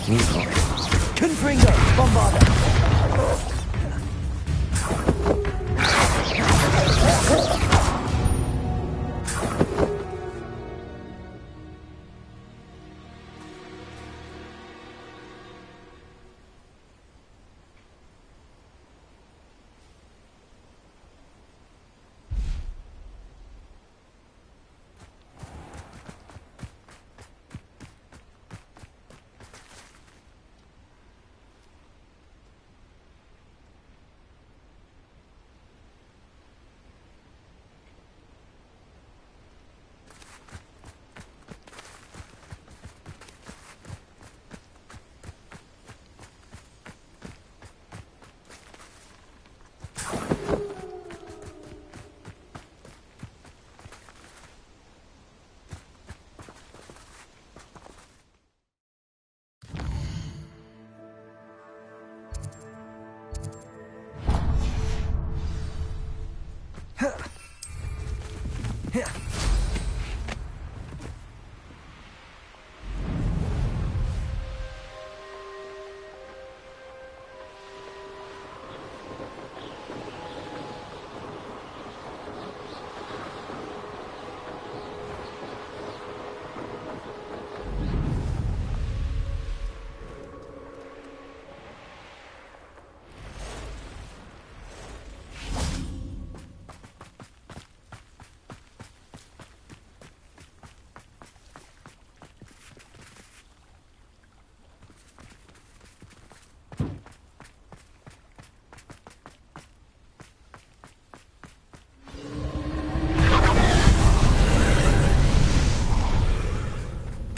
Useful. Confringo, Bombarda.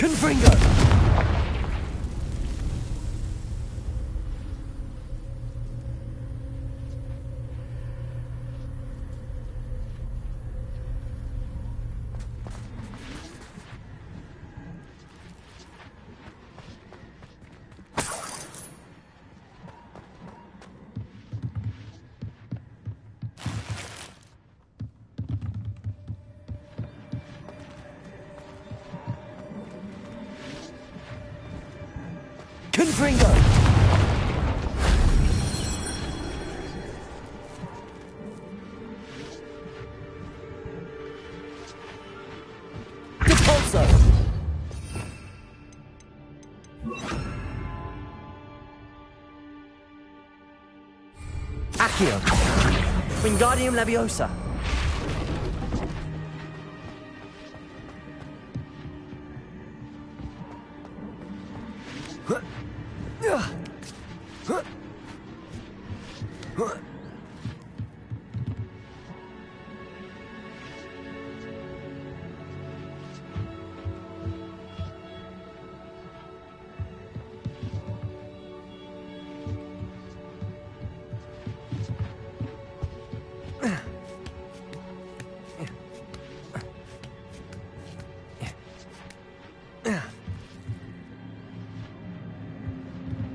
Confringo! Confringo! Repulso! Accio! Wingardium Leviosa!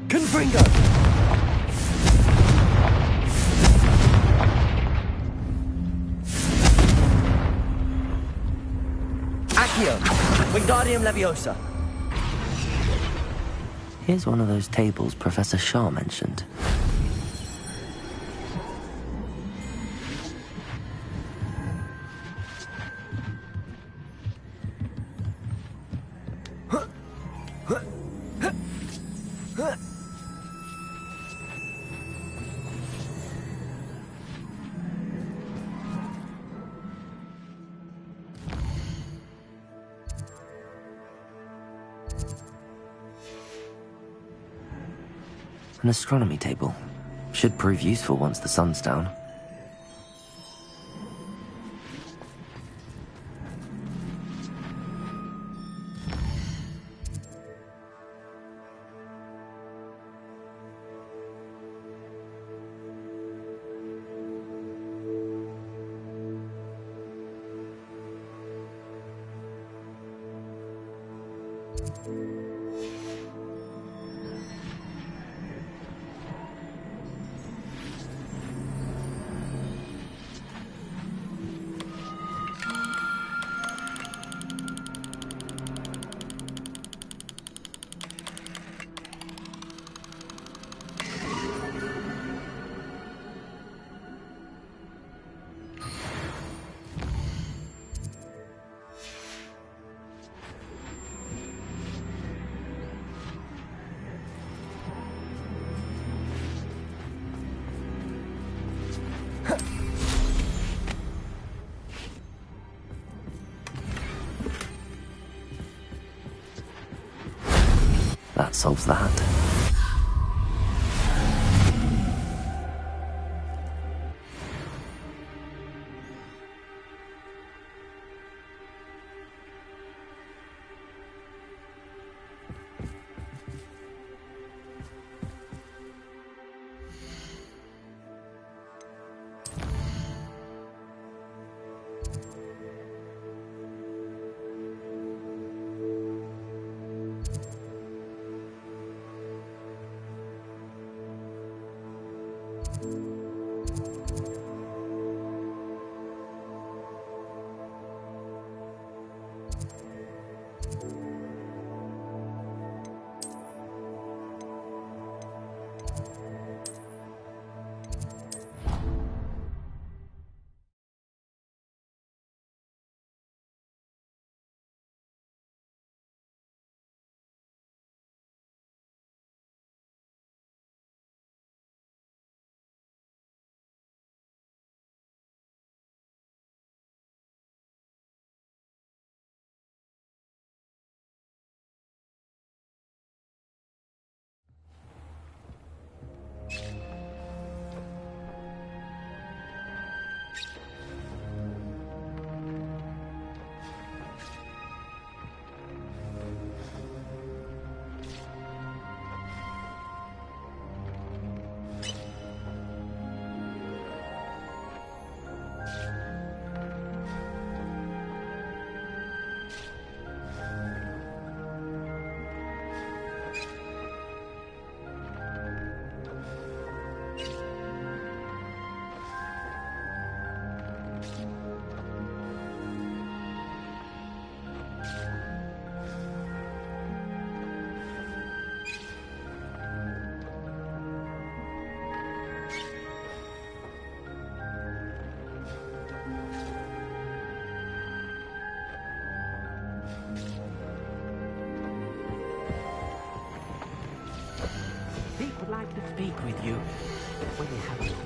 Confringo! Accio! Wingardium Leviosa! Here's one of those tables Professor Shaw mentioned. An astronomy table. Should prove useful once the sun's down. that solves that. Would like to speak with you when you have a moment.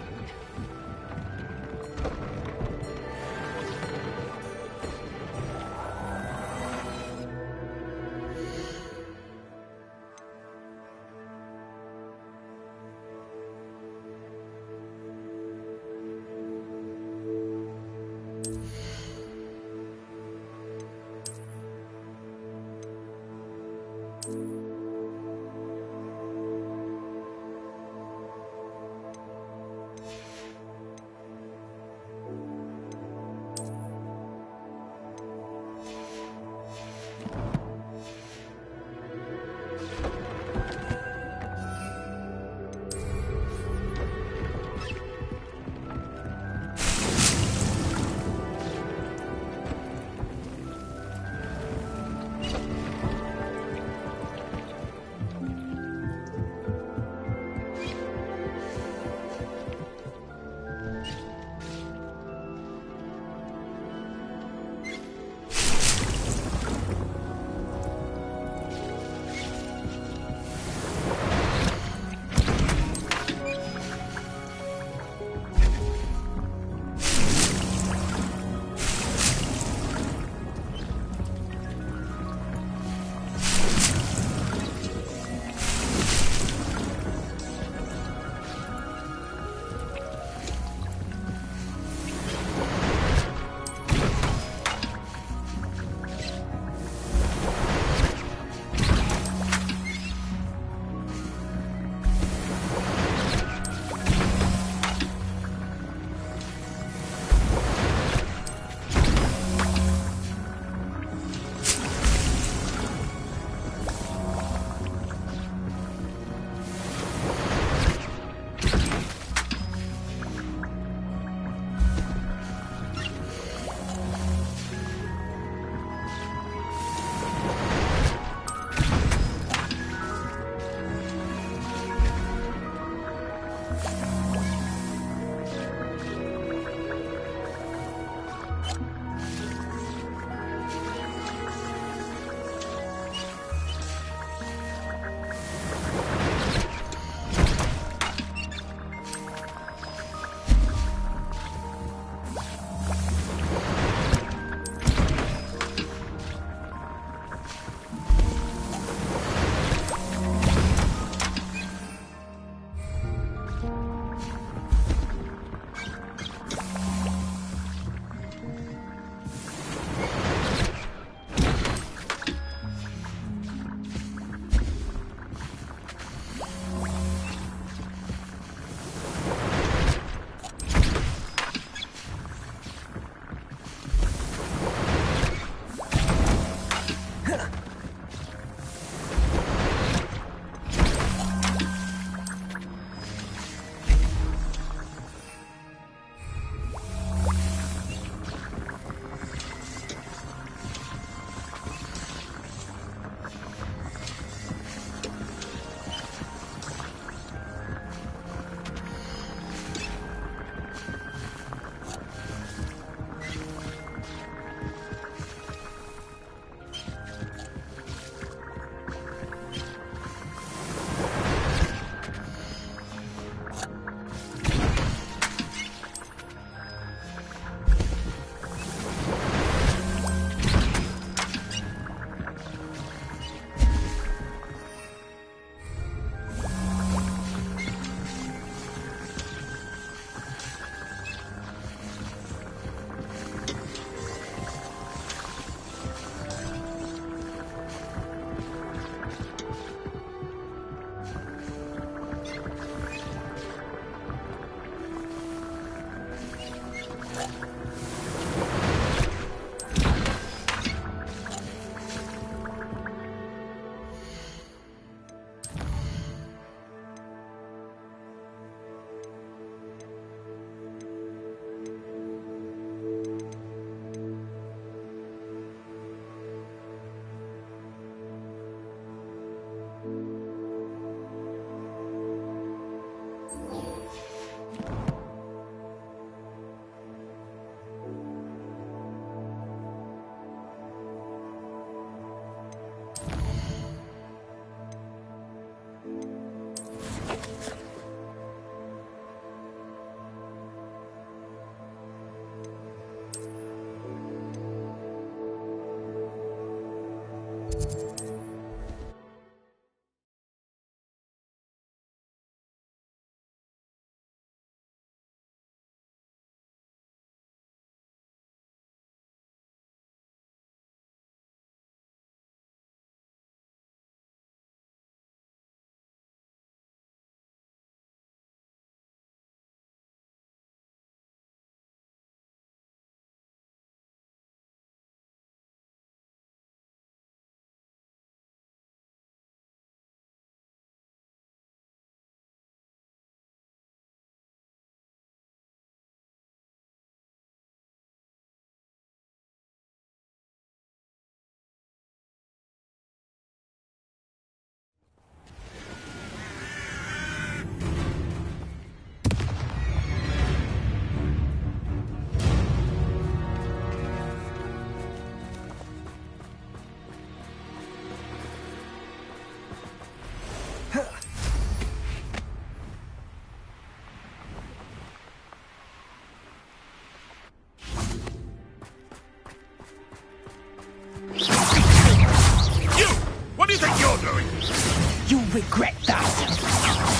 Regret that.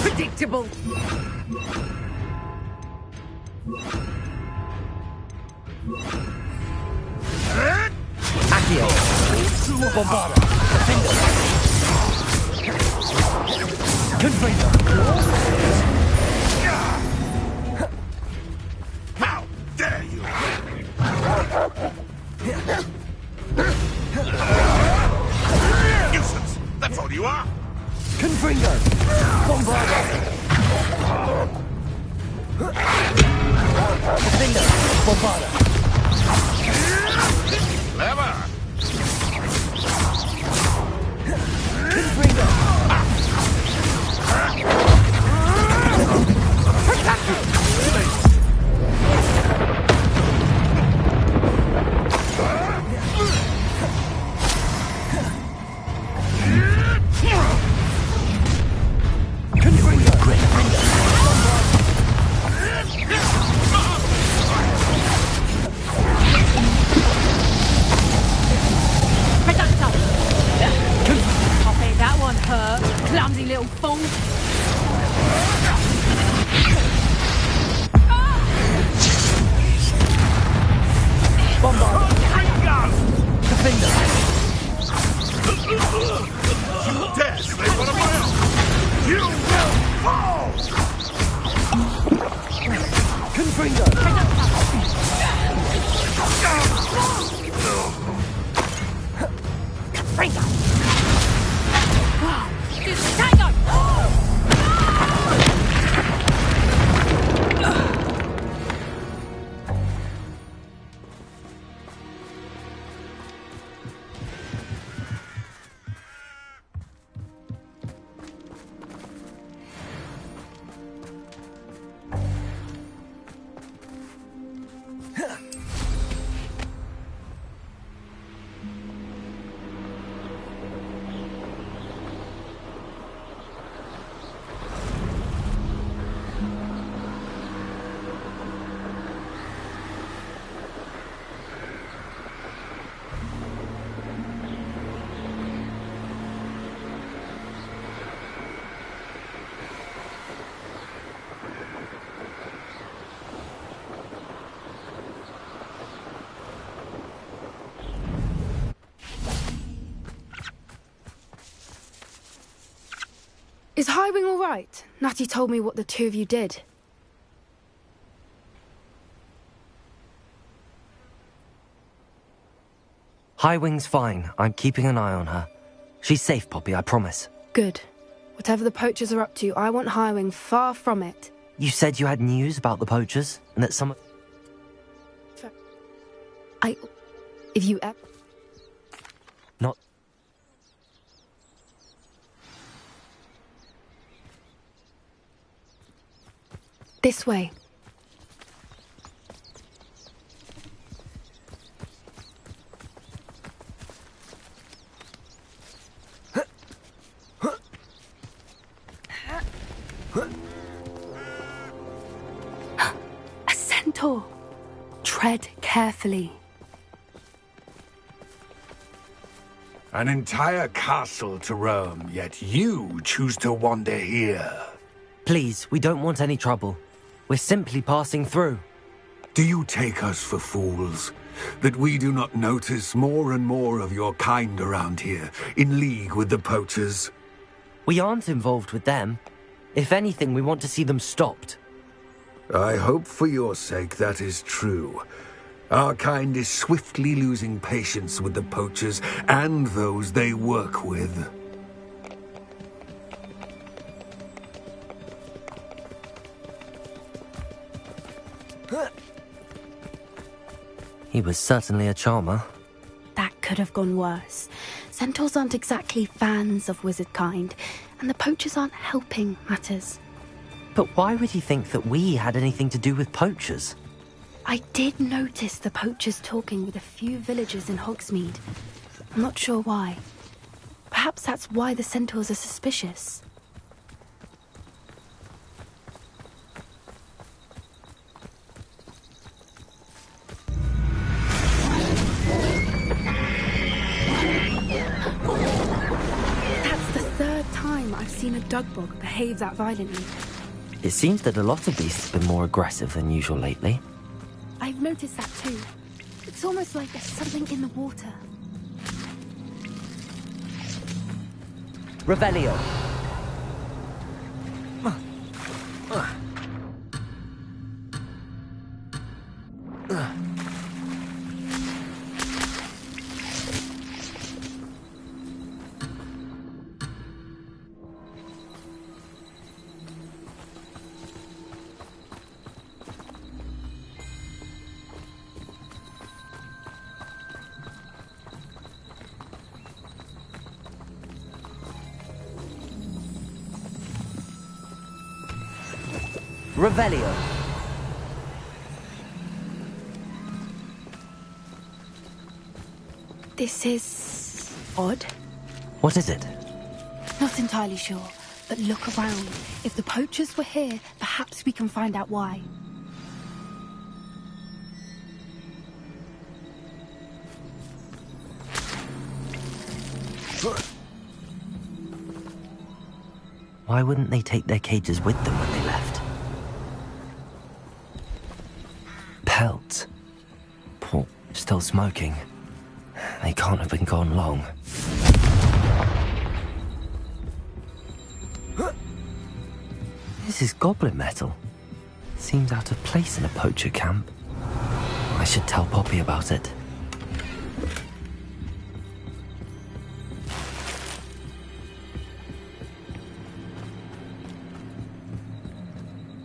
Predictable. Accio. Bombarda. Defender. Confringo. How dare you! Nuisance! That's all you are! Confringo! Bombarda! Defender! Bombarda! Clever! Confringo! Clumsy little fool! Bombard! Defender! You dare slay one of my own! You will fall! Confringo! Confringo! Tango! Is Highwing all right? Natty told me what the two of you did. Highwing's fine. I'm keeping an eye on her. She's safe, Poppy, I promise. Good. Whatever the poachers are up to, I want Highwing far from it. You said you had news about the poachers, and that some... If you ever... Not... This way. A centaur. Tread carefully. An entire castle to roam, yet you choose to wander here. Please, we don't want any trouble. We're simply passing through. Do you take us for fools? That we do not notice more and more of your kind around here, in league with the poachers? We aren't involved with them. If anything, we want to see them stopped. I hope for your sake that is true. Our kind is swiftly losing patience with the poachers and those they work with. He was certainly a charmer. That could have gone worse. Centaurs aren't exactly fans of wizard kind, and the poachers aren't helping matters. But why would he think that we had anything to do with poachers? I did notice the poachers talking with a few villagers in Hogsmeade. I'm not sure why. Perhaps that's why the centaurs are suspicious. That's the third time I've seen a dugbog behave that violently. It seems that a lot of beasts have been more aggressive than usual lately. I've noticed that too. It's almost like there's something in the water. Revelio. Revelio. This is odd. What is it? Not entirely sure, but look around. If the poachers were here, perhaps we can find out why. Why wouldn't they take their cages with them when they left? Pelts. Poor, still smoking. They can't have been gone long. This is goblin metal. Seems out of place in a poacher camp. I should tell Poppy about it.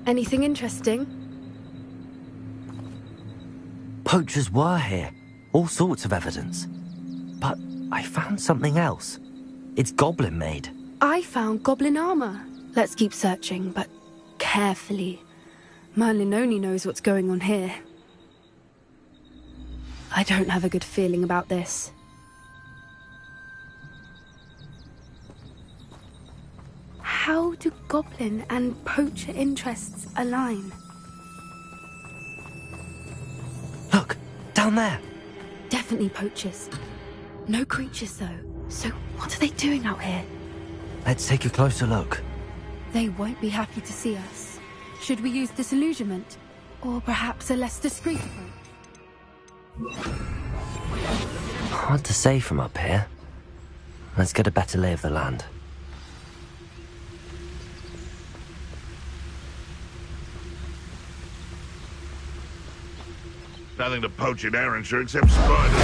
Anything interesting? Poachers were here. All sorts of evidence. But I found something else. It's goblin made. I found goblin armor. Let's keep searching, but carefully. Merlin only knows what's going on here. I don't have a good feeling about this. How do goblin and poacher interests align? Look, down there. Definitely poachers. No creatures, though. So what are they doing out here? Let's take a closer look. They won't be happy to see us. Should we use disillusionment? Or perhaps a less discreet approach? Hard to say from up here. Let's get a better lay of the land. Nothing to poach in Arrowshire except spiders.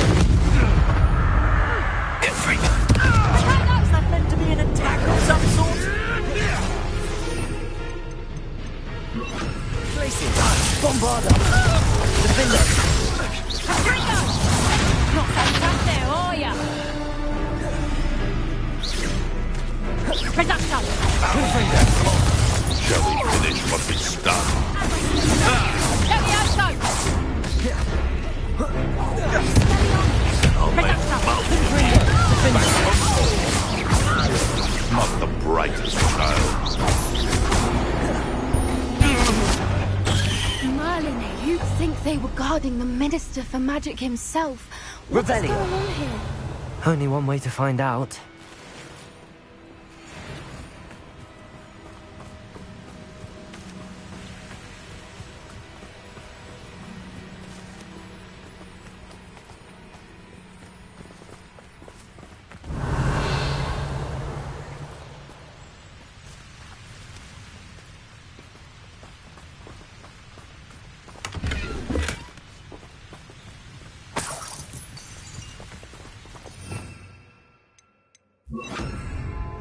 Get free. Is that meant to be an attack of some sort? Places. Bombarda. Defender. Not that there, are ya? Production! Shall we finish what we started? Let me out, so! Not the brightest child. they were guarding the Minister for Magic himself. What's Revelio. going on here? Only one way to find out.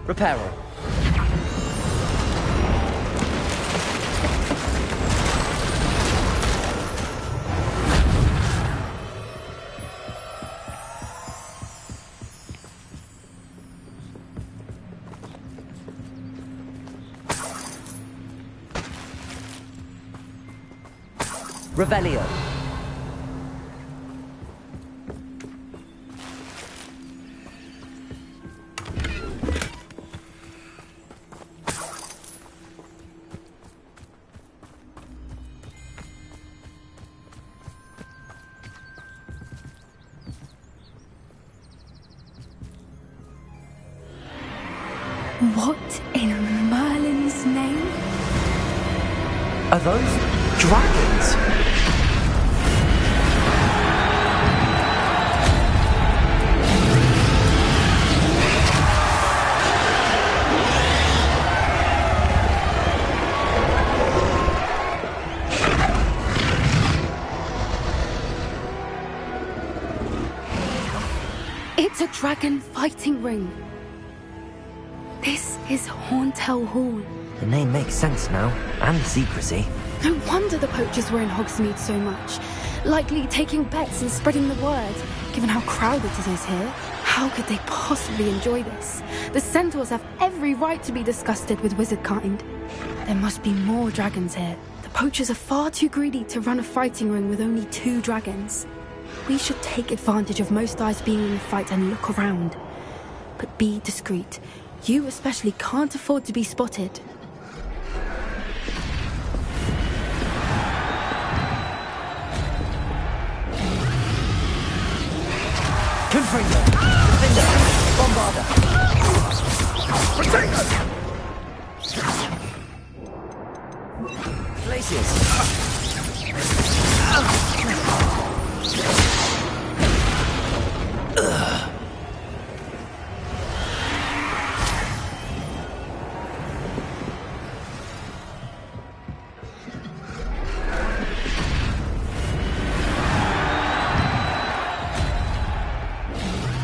Reparo. Revelio. What in Merlin's name? Are those dragons? It's a dragon fighting ring. This is Hauntel Hall. The name makes sense now, and the secrecy. No wonder the poachers were in Hogsmeade so much. Likely taking bets and spreading the word, given how crowded it is here. How could they possibly enjoy this? The centaurs have every right to be disgusted with wizard kind. There must be more dragons here. The poachers are far too greedy to run a fighting ring with only 2 dragons. We should take advantage of most eyes being in the fight and look around. But be discreet. You especially can't afford to be spotted. Confringo! Defender! Bombarder! Potato! Places!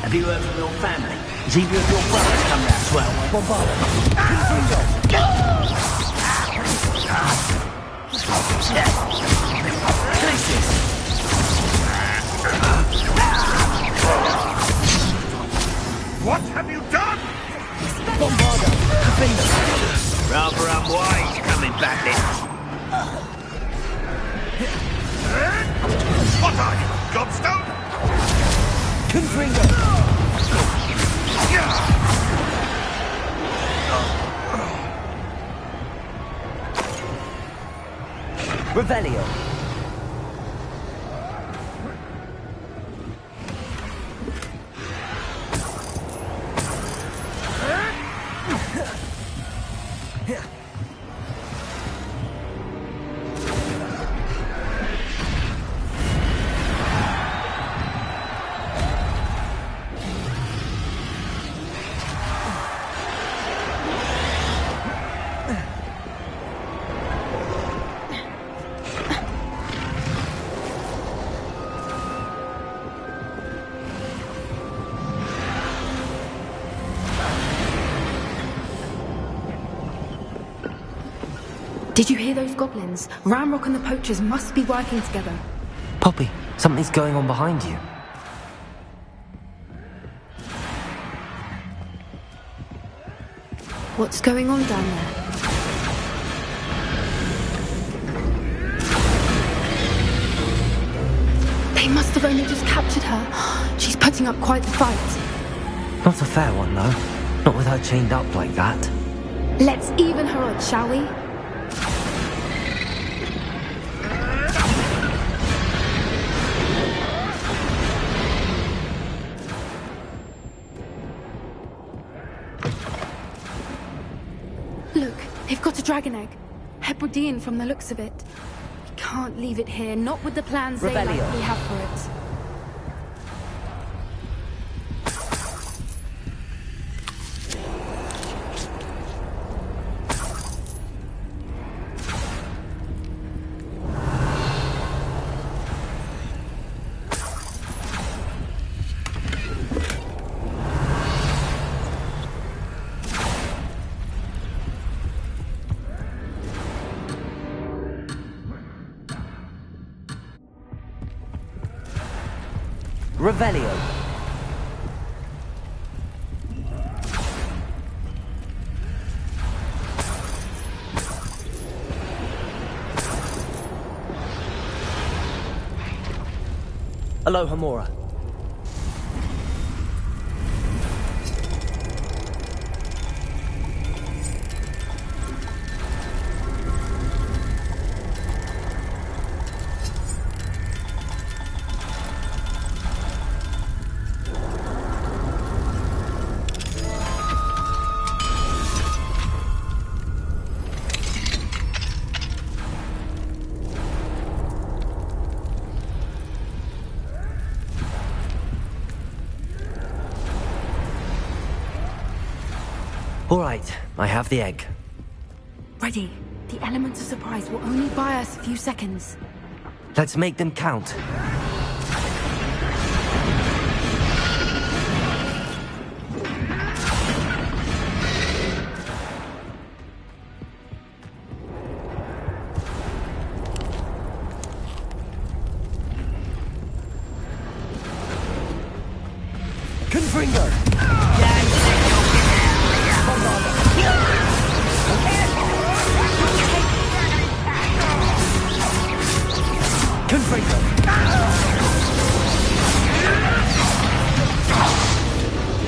Have you heard from your family? Has either of your brothers come round as well? Bombarder! Places! What have you done? Bombarder! Defender! Rather unwise coming back then. What are you, gobstone? Confringo! Revelio! Did you hear those goblins? Ramrock and the poachers must be working together. Poppy, something's going on behind you. What's going on down there? They must have only just captured her. She's putting up quite the fight. Not a fair one, though. Not with her chained up like that. Let's even her odds, shall we? dragon egg. Hebridean from the looks of it. We can't leave it here, not with the plans they Rebellion. likely have for it. Revelio. Aloha Mora. All right, I have the egg. Ready. The elements of surprise will only buy us a few seconds. Let's make them count. Confringo! Confringo!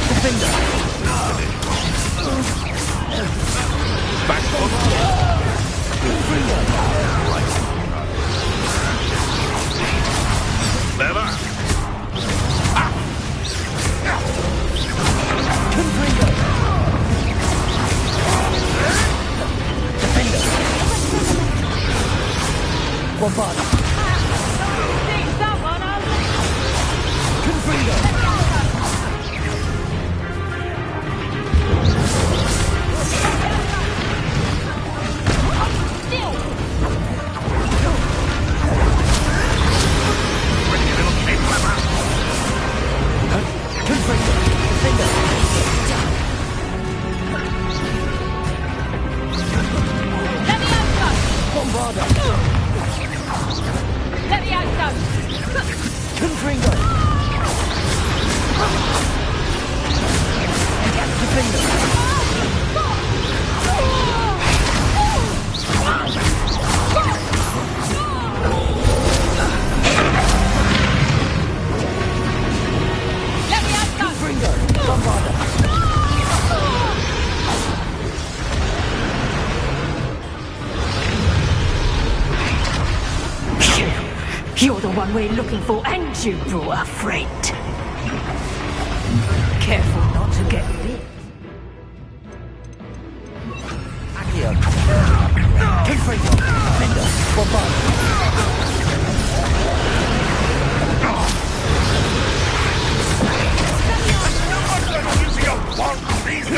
Defender! Back on. Confringo! Never. Confringo! Defender! Bombarda! Confringo! Confringo! Defender! Bombarda! Confringo! Defender! Confringo! Bombarda! You're the one we're looking for, and you brought a friend. Careful not to get bit. Accio! Confringo! Defender! Bombarda! Using a wand these days.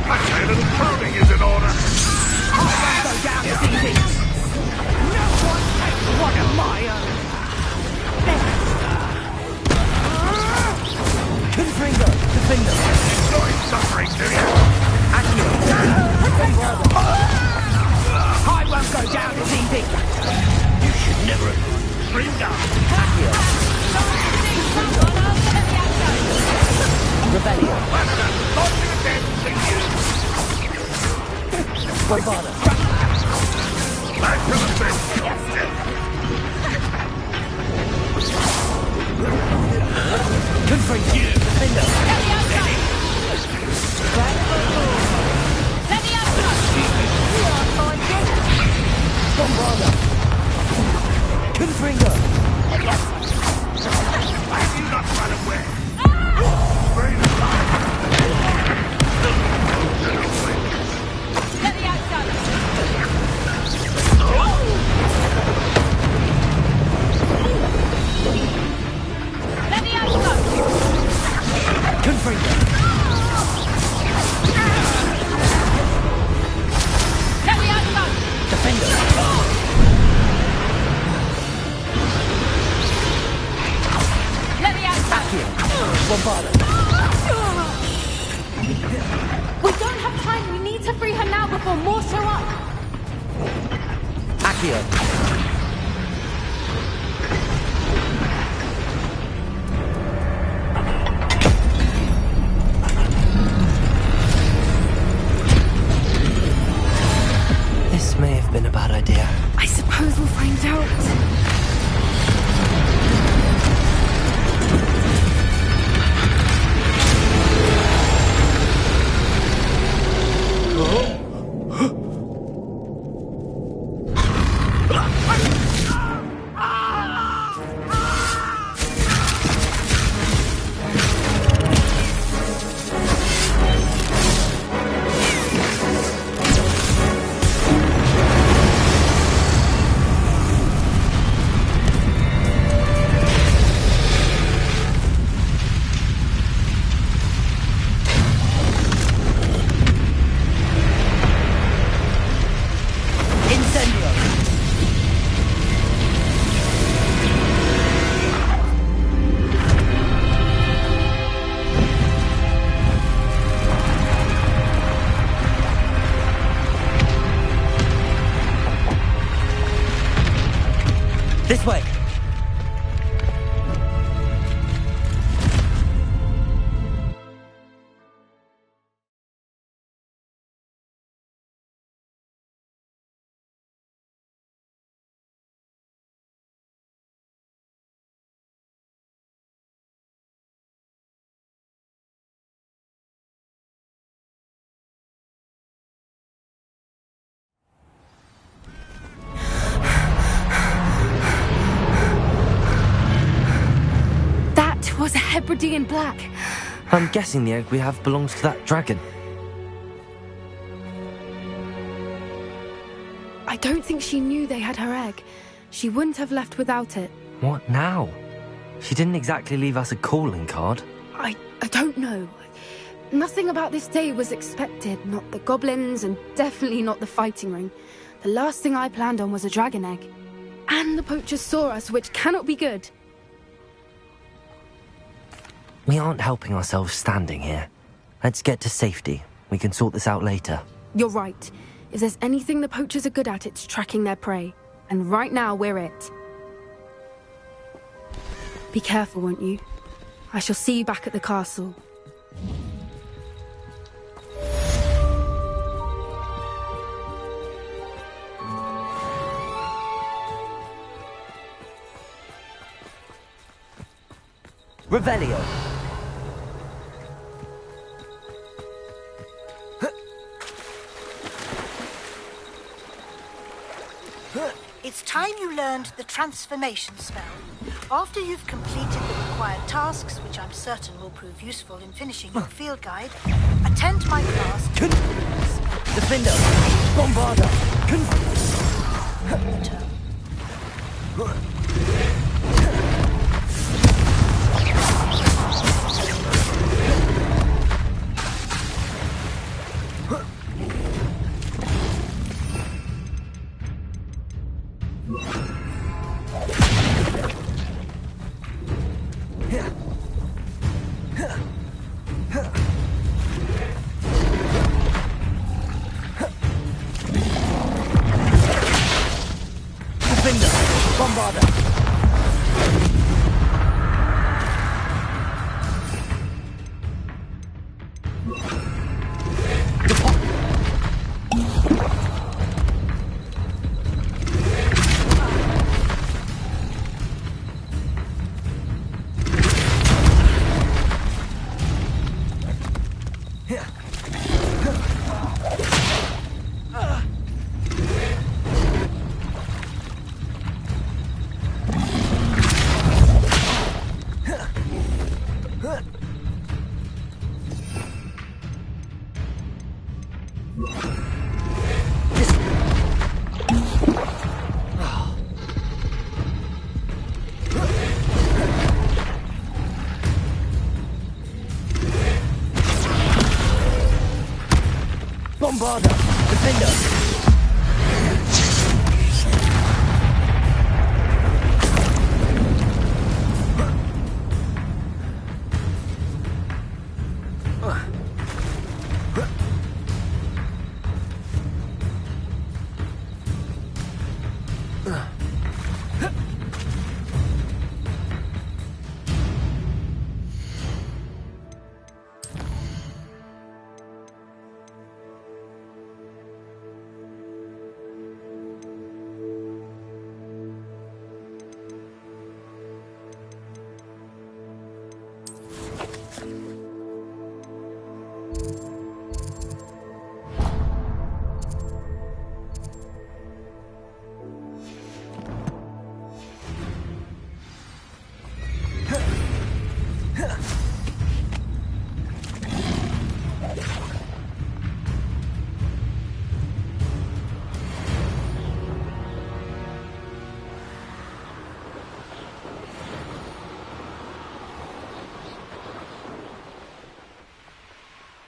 I'd say a little pruning is in order. Go down as easy! No one takes one of my own! Confringo! Defender! Enjoying suffering, do you? Accio! Bombarda! I won't go down as easy! You should never have screamed out. Accio! Rebellion! Launching a dead thing you. Bombarda! Back to the thing. Confringo! Defender! Bombarda! Confringo! Why have you not run away? Brain alive. Bombarda! We don't have time. We need to free her now before more show up. Accio. This may have been a bad idea. I suppose we'll find out. This way. Was a Hebridean black. I'm guessing the egg we have belongs to that dragon. I don't think she knew they had her egg. She wouldn't have left without it. What now? She didn't exactly leave us a calling card. I don't know. Nothing about this day was expected. Not the goblins, and definitely not the fighting ring. The last thing I planned on was a dragon egg. And the poachers saw us, which cannot be good. We aren't helping ourselves standing here. Let's get to safety. We can sort this out later. You're right. If there's anything the poachers are good at, it's tracking their prey. And right now, we're it. Be careful, won't you? I shall see you back at the castle. Revelio. It's time you learned the transformation spell. After you've completed the required tasks, which I'm certain will prove useful in finishing your field guide, attend my class to Defender. Bombarda. Bombarda! Defender!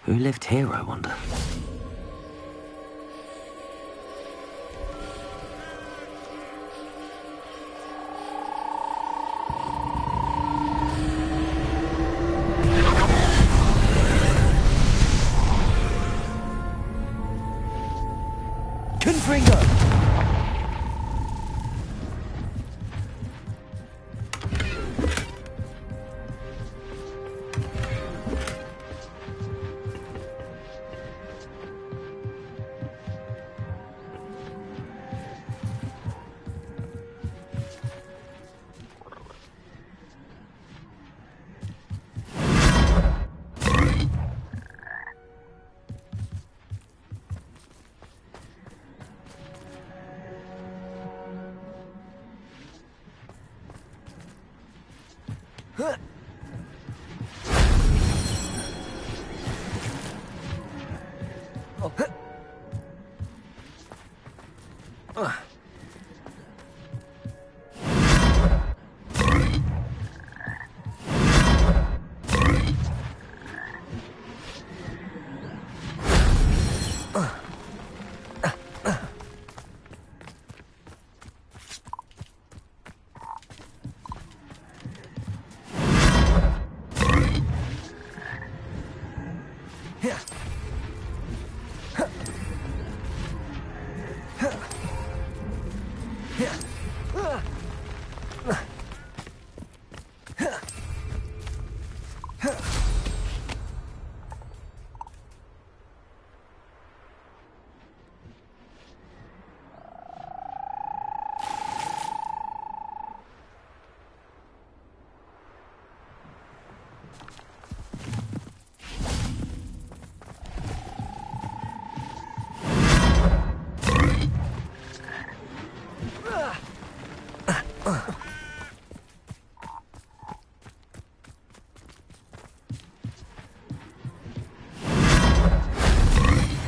Who lived here, I wonder? Confringo!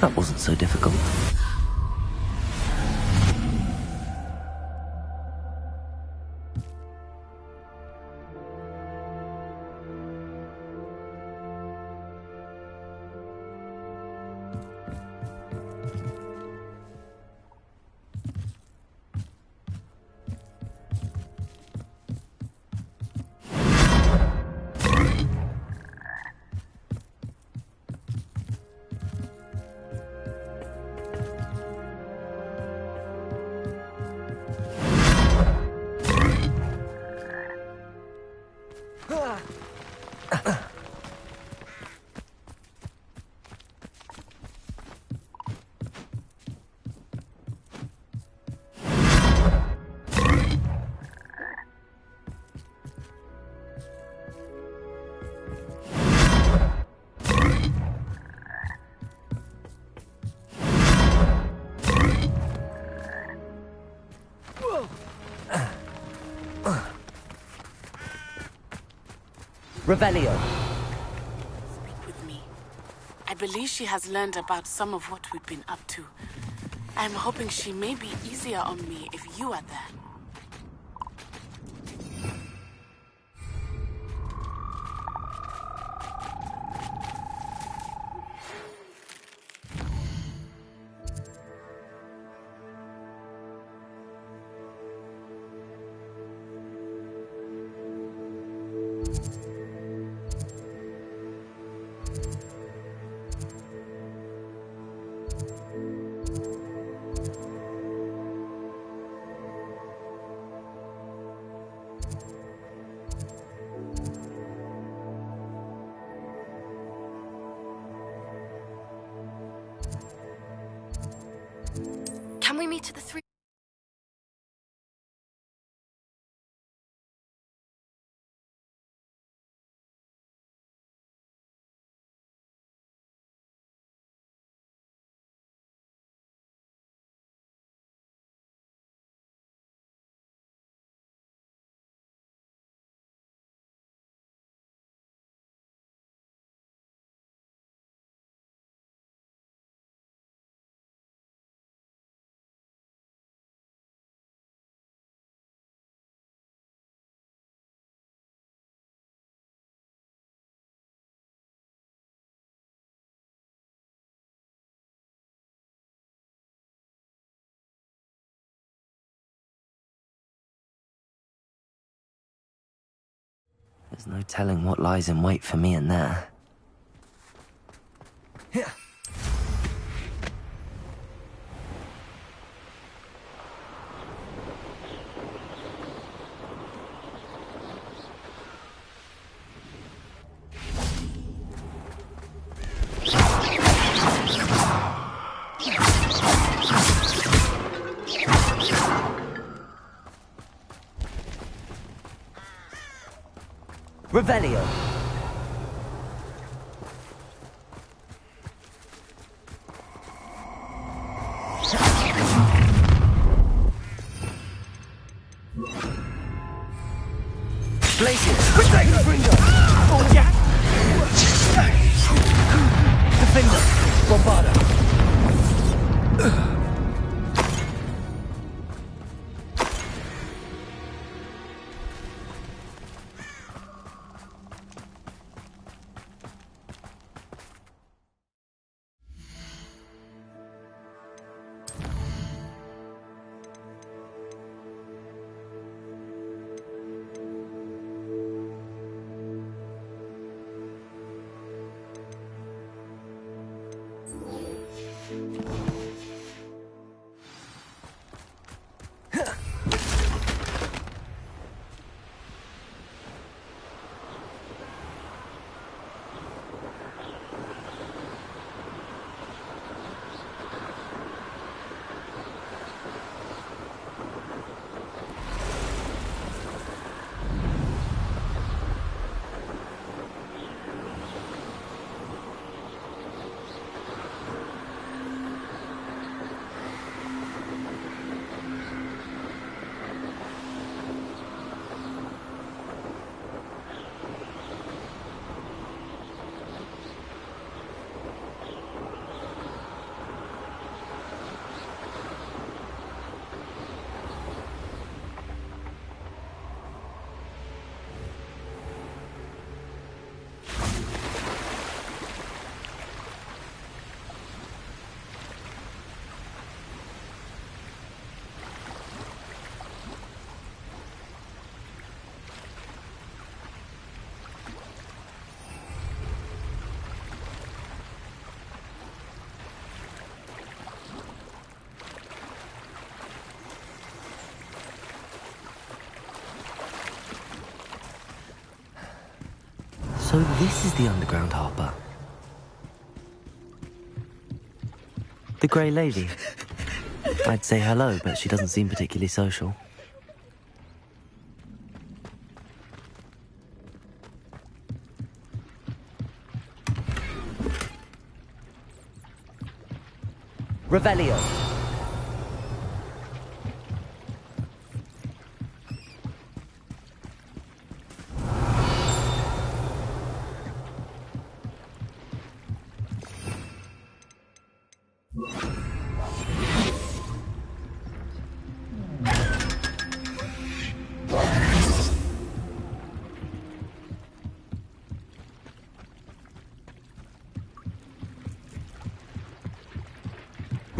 That wasn't so difficult. Revelio. Speak with me. I believe she has learned about some of what we've been up to. I'm hoping she may be easier on me if you are there. Can we meet at the 3? There's no telling what lies in wait for me in there. Revelio. Glacier. Quick leg, Gringo. Oh, yeah. Defender. Bombardo. So this is the underground harbour. The grey lady. I'd say hello, but she doesn't seem particularly social. Revelio.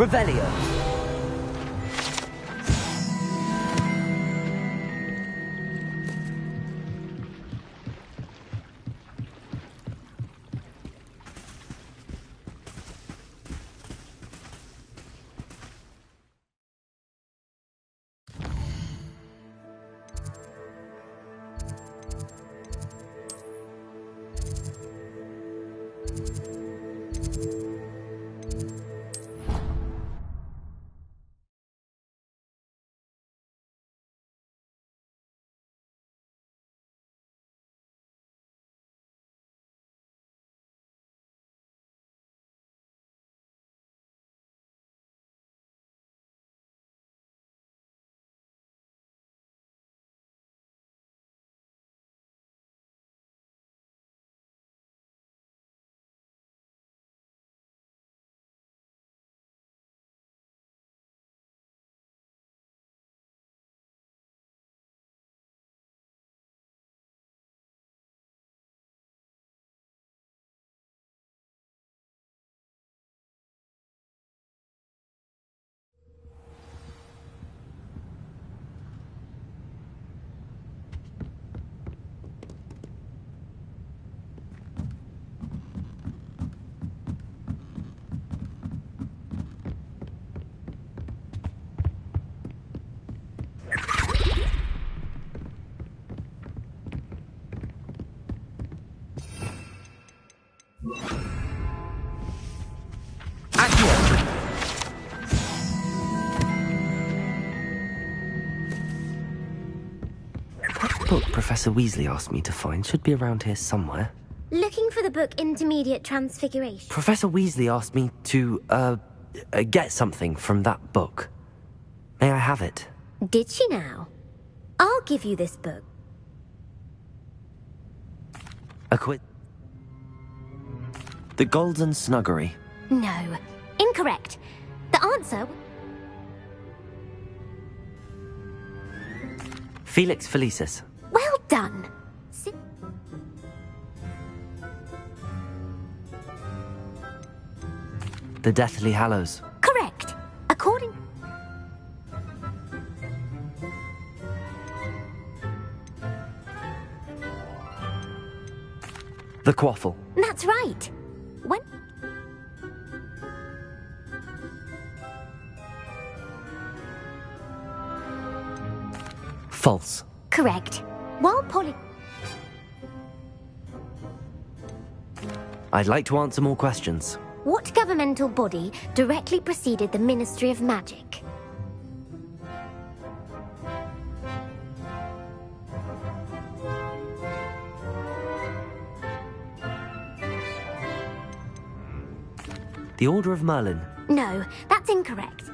Revelio. book Professor Weasley asked me to find should be around here somewhere. Looking for the book Intermediate Transfiguration? Professor Weasley asked me to, get something from that book. May I have it? Did she now? I'll give you this book. The Golden Snuggery. No. Incorrect. The answer... Felix Felicis. Well done. The Deathly Hallows. Correct. According... The Quaffle. That's right. When... False. Correct. While Polly... I'd like to answer more questions. What governmental body directly preceded the Ministry of Magic? The Order of Merlin. No, that's incorrect.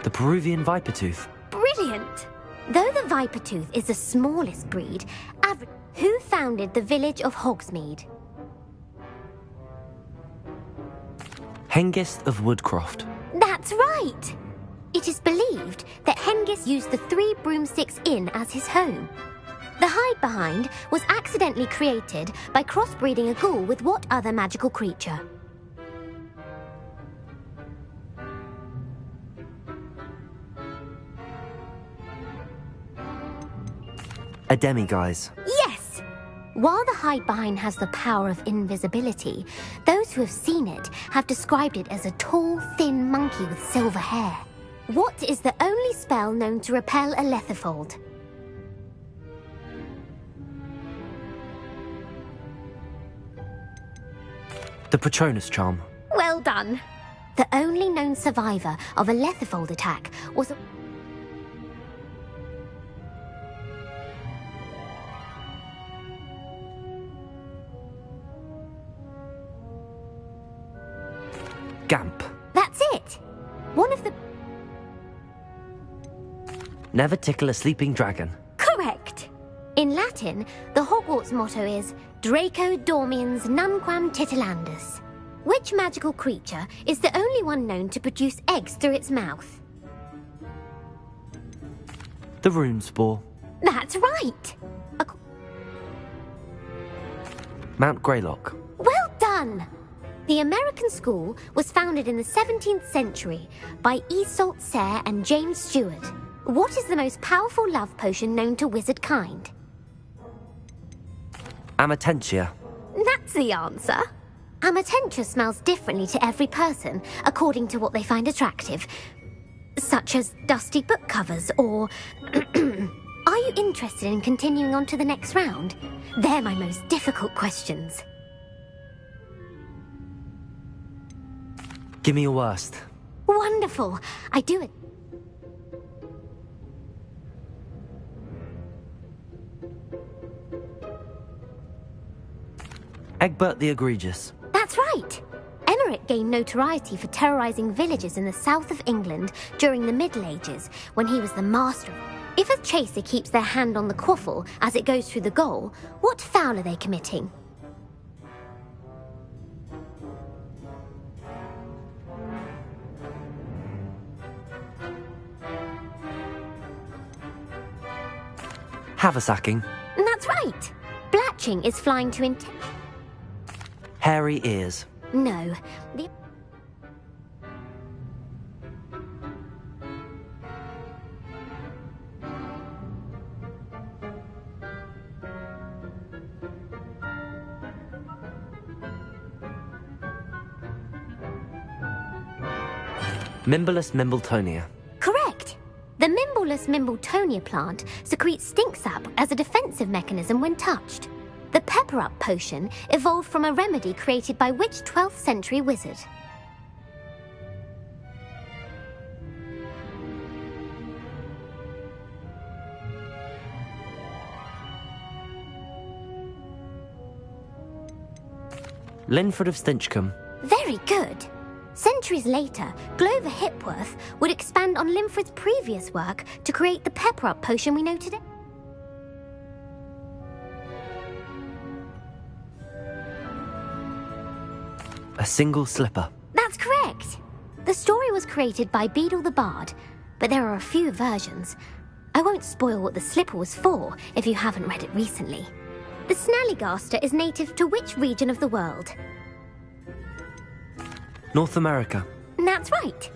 The Peruvian Vipertooth. Brilliant! Though the Vipertooth is the smallest breed, who founded the village of Hogsmeade? Hengist of Woodcroft. That's right! It is believed that Hengist used the Three Broomsticks Inn as his home. The hide-behind was accidentally created by crossbreeding a ghoul with what other magical creature? A demiguise. Yes! While the hide-behind has the power of invisibility, those who have seen it have described it as a tall, thin monkey with silver hair. What is the only spell known to repel a lethifold? The Patronus Charm. Well done! The only known survivor of a lethifold attack was a... Gamp. That's it! One of the... Never tickle a sleeping dragon. Correct! In Latin, the Hogwarts motto is Draco Dormiens Nunquam Titilandus. Which magical creature is the only one known to produce eggs through its mouth? The Runespore. That's right! Mount Greylock. Well done! The American school was founded in the 17th century by Iseult Sayre and James Stewart. What is the most powerful love potion known to wizard kind? Amatentia. That's the answer. Amatentia smells differently to every person, according to what they find attractive. Such as dusty book covers, or... Are you interested in continuing on to the next round? They're my most difficult questions. Give me your worst. Wonderful. I do it. Egbert the Egregious. That's right. Emmerich gained notoriety for terrorizing villages in the south of England during the Middle Ages, when he was the master. If a chaser keeps their hand on the quaffle as it goes through the goal, what foul are they committing? Haversacking. That's right. Blatching is flying to Hairy ears. No. Mimbolus mimbletonia. Correct. The Mimbolus mimbletonia plant secretes stink sap as a defensive mechanism when touched. The pepper-up potion evolved from a remedy created by which 12th century wizard? Linford of Stinchcombe. Very good. Centuries later, Glover Hipworth would expand on Linford's previous work to create the pepper-up potion we know today. A single slipper. That's correct. The story was created by Beadle the Bard, but there are a few versions. I won't spoil what the slipper was for if you haven't read it recently. The Snallygaster is native to which region of the world? North America. That's right.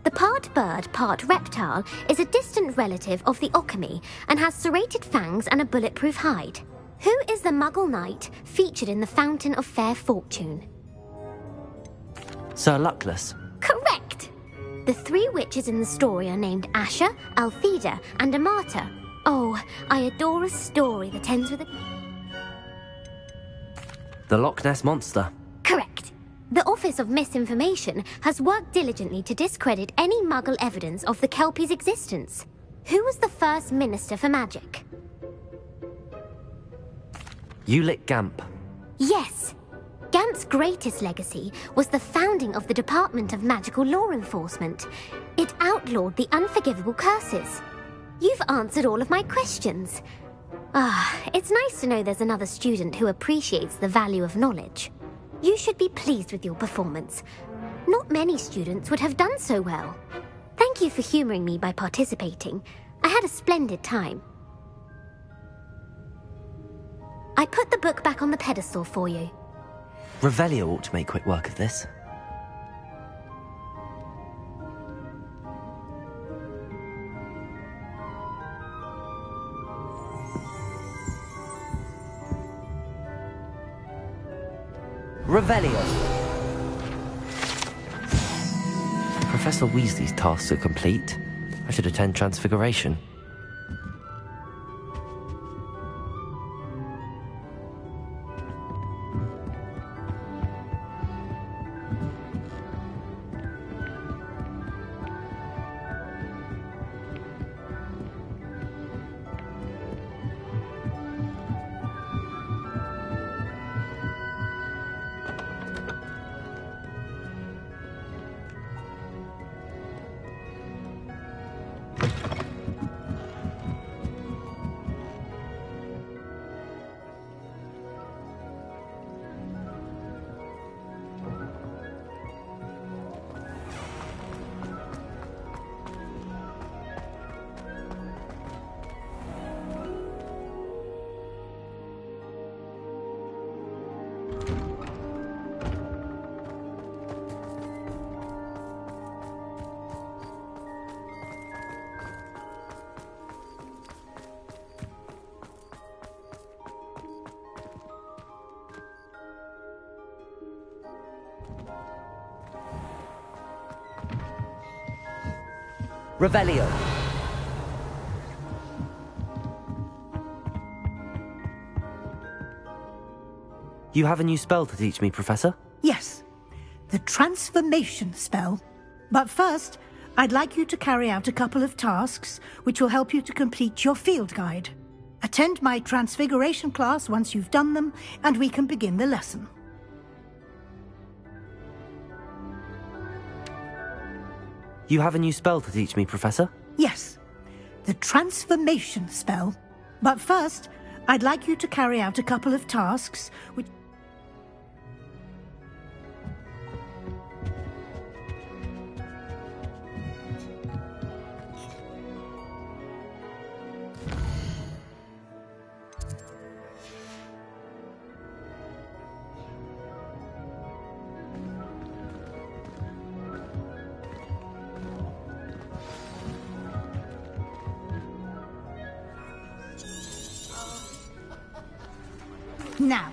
The part bird, part reptile is a distant relative of the Occamy and has serrated fangs and a bulletproof hide. Who is the Muggle knight featured in the Fountain of Fair Fortune? Sir Luckless. Correct! The three witches in the story are named Asher, Altheda, and Amata. Oh, I adore a story that ends with a... The Loch Ness Monster. Correct. The Office of Misinformation has worked diligently to discredit any Muggle evidence of the Kelpie's existence. Who was the first Minister for Magic? Ulick Gamp. Yes. Gamp's greatest legacy was the founding of the Department of Magical Law Enforcement. It outlawed the unforgivable curses. You've answered all of my questions. It's nice to know there's another student who appreciates the value of knowledge. You should be pleased with your performance. Not many students would have done so well. Thank you for humoring me by participating. I had a splendid time. I put the book back on the pedestal for you. Revelio ought to make quick work of this. Revelio! Professor Weasley's tasks are complete. I should attend Transfiguration. Revelio. You have a new spell to teach me, Professor? Yes, the transformation spell. But first, I'd like you to carry out a couple of tasks which will help you to complete your field guide. Attend my transfiguration class once you've done them, and we can begin the lesson. You have a new spell to teach me, Professor? Yes, the transformation spell. But first, I'd like you to carry out a couple of tasks which... Now,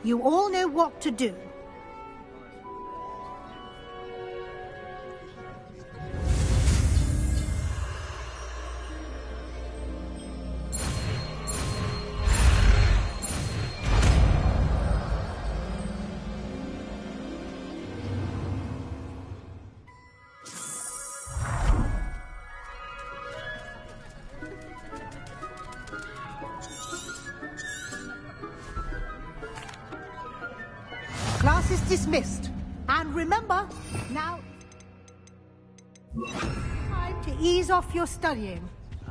you all know what to do. Class is dismissed. And remember, now... time to ease off your studying.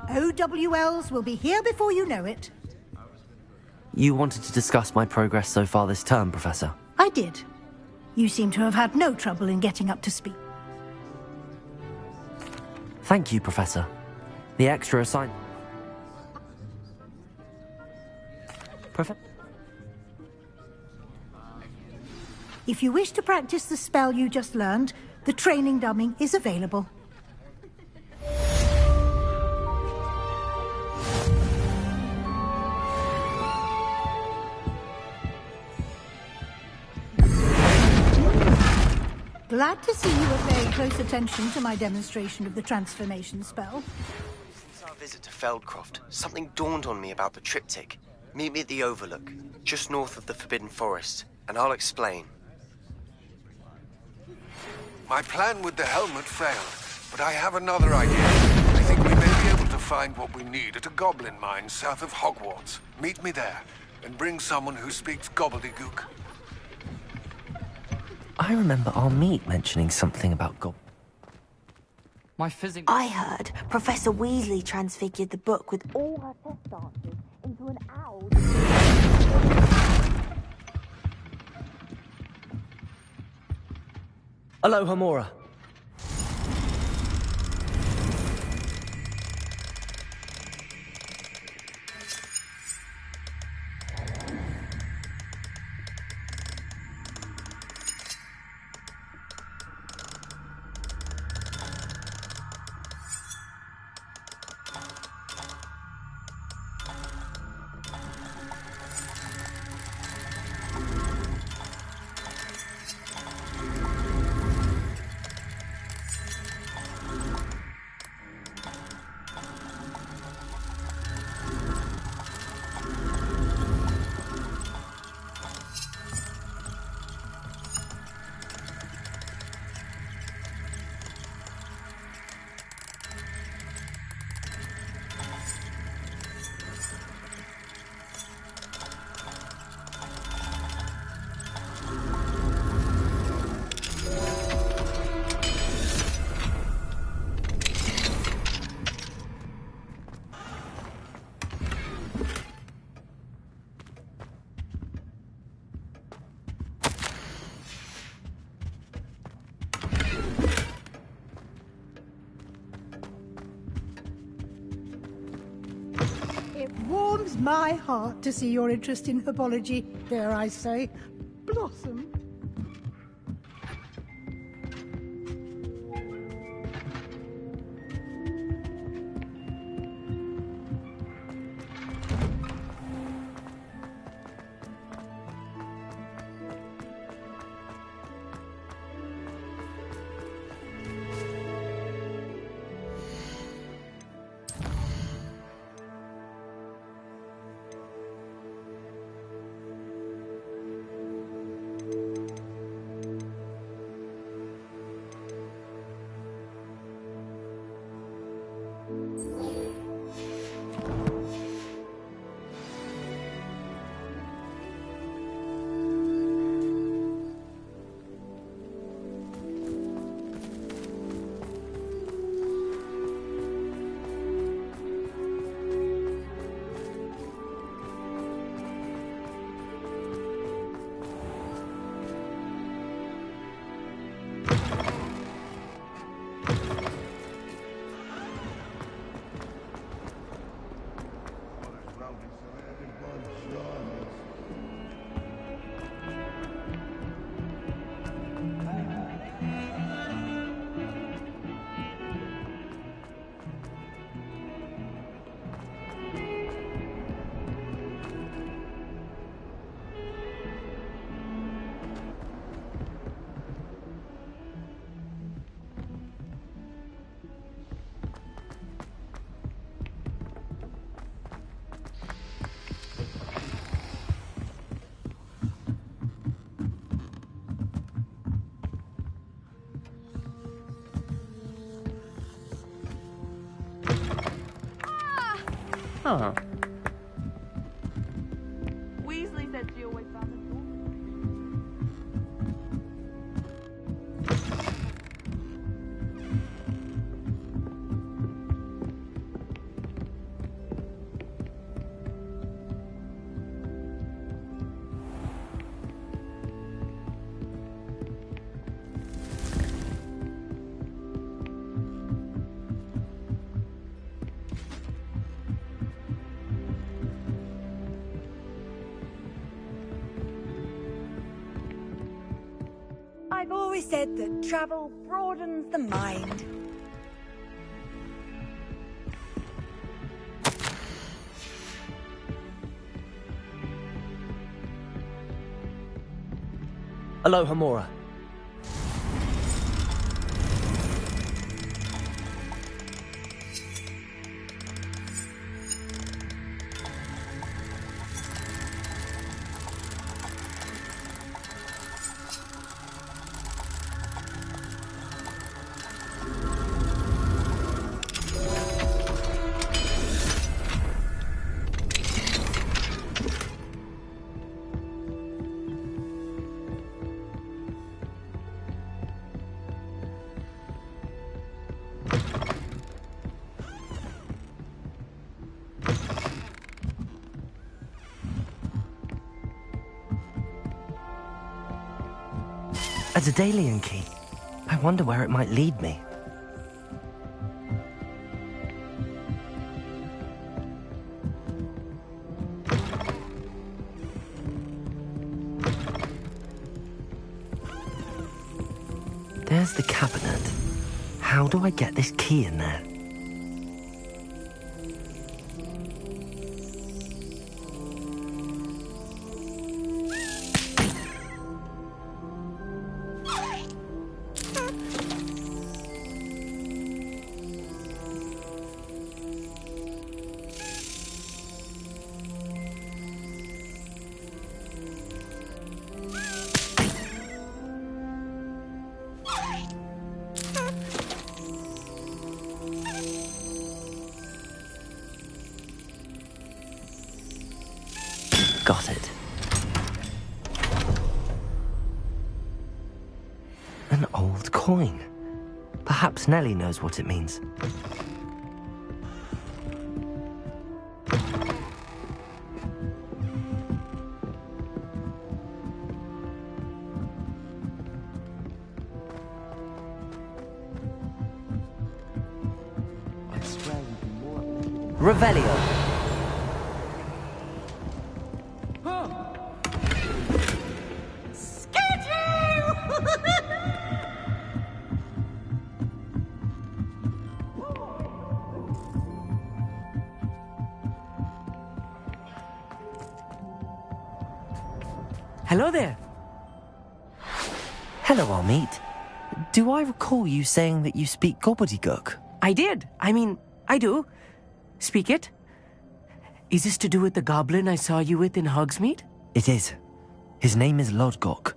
OWLs will be here before you know it. You wanted to discuss my progress so far this term, Professor? I did. You seem to have had no trouble in getting up to speed. Thank you, Professor. The extra assignment... If you wish to practice the spell you just learned, the training dummy is available. Glad to see you are paying close attention to my demonstration of the transformation spell. Since our visit to Feldcroft, something dawned on me about the triptych. Meet me at the Overlook, just north of the Forbidden Forest, and I'll explain. My plan with the helmet failed, but I have another idea. I think we may be able to find what we need at a goblin mine south of Hogwarts. Meet me there, and bring someone who speaks gobbledygook. I remember our meet mentioning something about My physics... I heard Professor Weasley transfigured the book with all her test answers into an owl. Aloha, Mora. It warms my heart to see your interest in herbology, dare I say, blossom. Huh. Weasley said she always found the door. I've always said that travel broadens the mind. Aloha, Mora. A Daedalian key. I wonder where it might lead me. There's the cabinet. How do I get this key in there? Got it. An old coin. Perhaps Nellie knows what it means. Revelio. Hello there. Hello, Amit. Do I recall you saying that you speak gobbledygook? I did. I do. Speak it. Is this to do with the goblin I saw you with in Hogsmeade? It is. His name is Lodgok.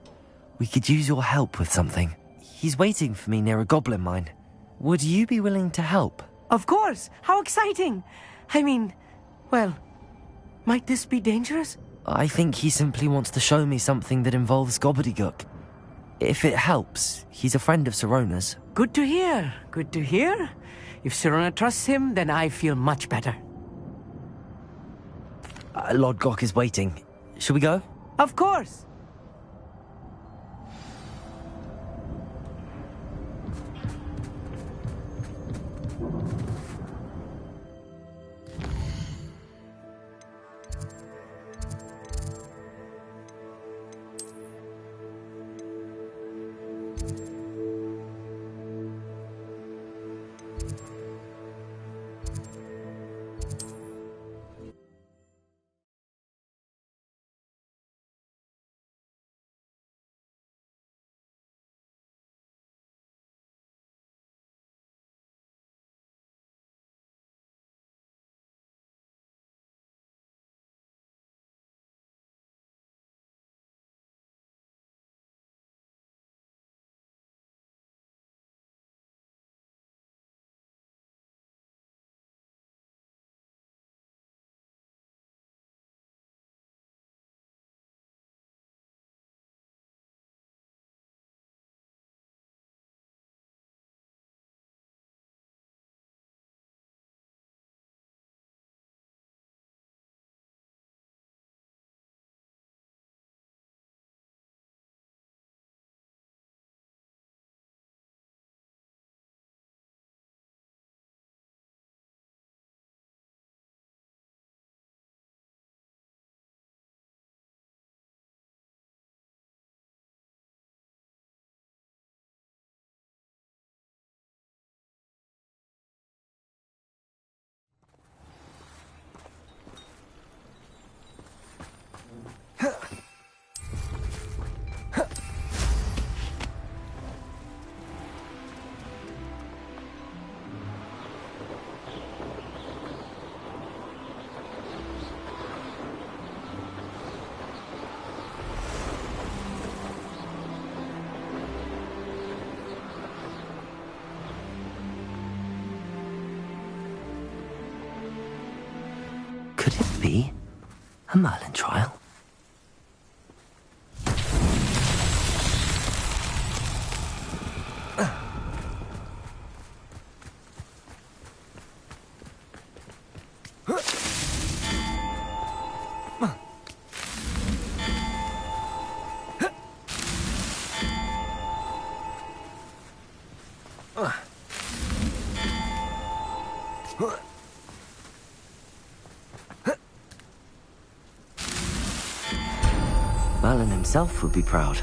We could use your help with something. He's waiting for me near a goblin mine. Would you be willing to help? Of course. How exciting. Well, might this be dangerous? I think he simply wants to show me something that involves gobbledygook. If it helps, he's a friend of Sirona's. Good to hear. Good to hear. If Sirona trusts him, then I feel much better. Lodgok is waiting. Shall we go? Of course. Could it be a Merlin trial? Merlin himself would be proud.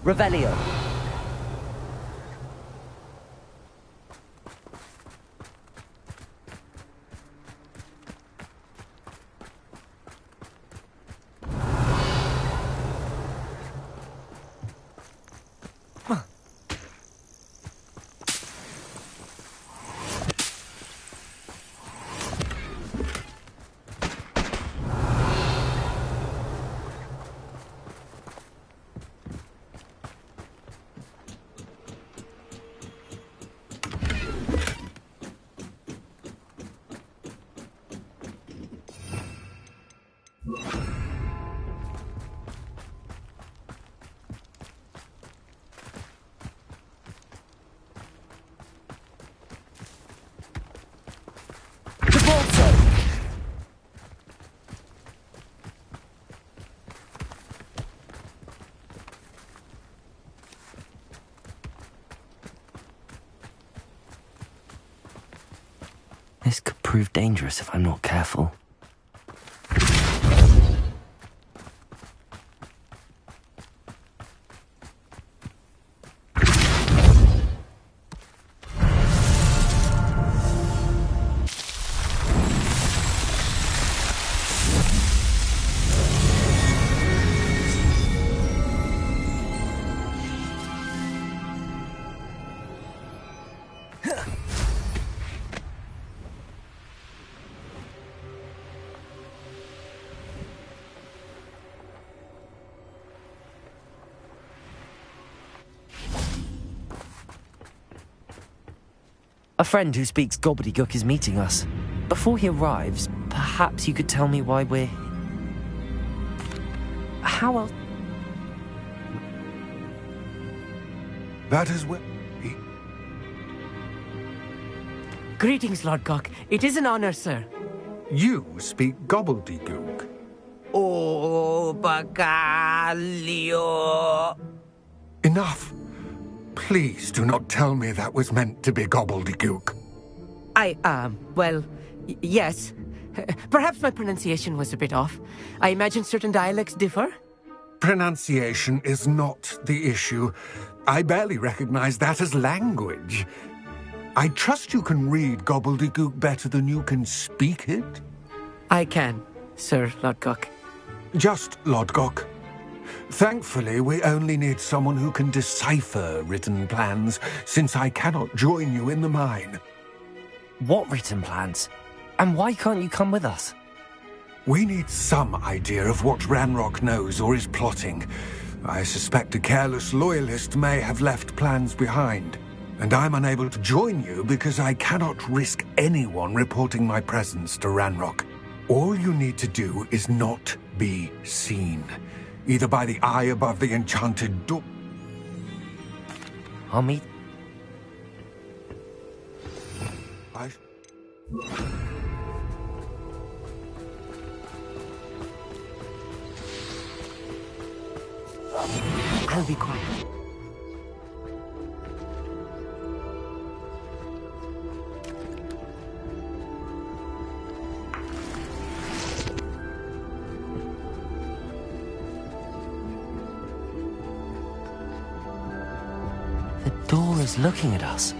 Revelio. This could prove dangerous if I'm not careful. A friend who speaks gobbledygook is meeting us. Before he arrives, perhaps you could tell me why we're... How else... That is where... Greetings, Lord Cock. It is an honor, sir. You speak gobbledygook. Oh, bagaglio. Enough. Please do not tell me that was meant to be gobbledygook. Well, yes. Perhaps my pronunciation was a bit off. I imagine certain dialects differ. Pronunciation is not the issue. I barely recognize that as language. I trust you can read gobbledygook better than you can speak it? I can, Sir Lodgok. Just Lodgok. Thankfully, we only need someone who can decipher written plans, since I cannot join you in the mine. What written plans? And why can't you come with us? We need some idea of what Ranrock knows or is plotting. I suspect a careless loyalist may have left plans behind. And I'm unable to join you because I cannot risk anyone reporting my presence to Ranrock. All you need to do is not be seen. Either by the eye above the enchanted door... I'll meet... I'll be quiet. The door is looking at us.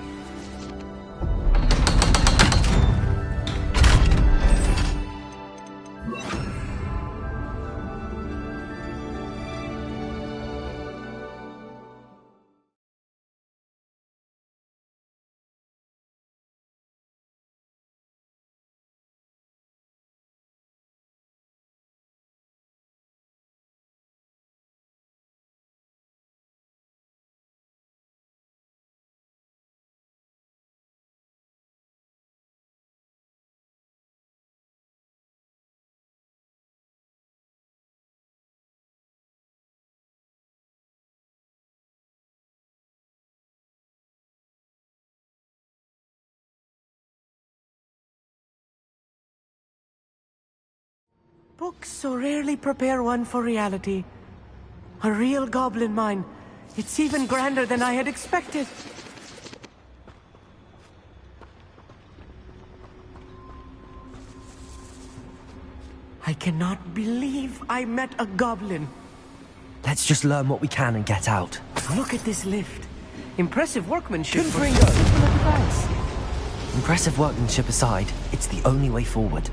Books so rarely prepare one for reality. A real goblin mine. It's even grander than I had expected. I cannot believe I met a goblin. Let's just learn what we can and get out. Look at this lift. Impressive workmanship. Impressive workmanship aside, it's the only way forward.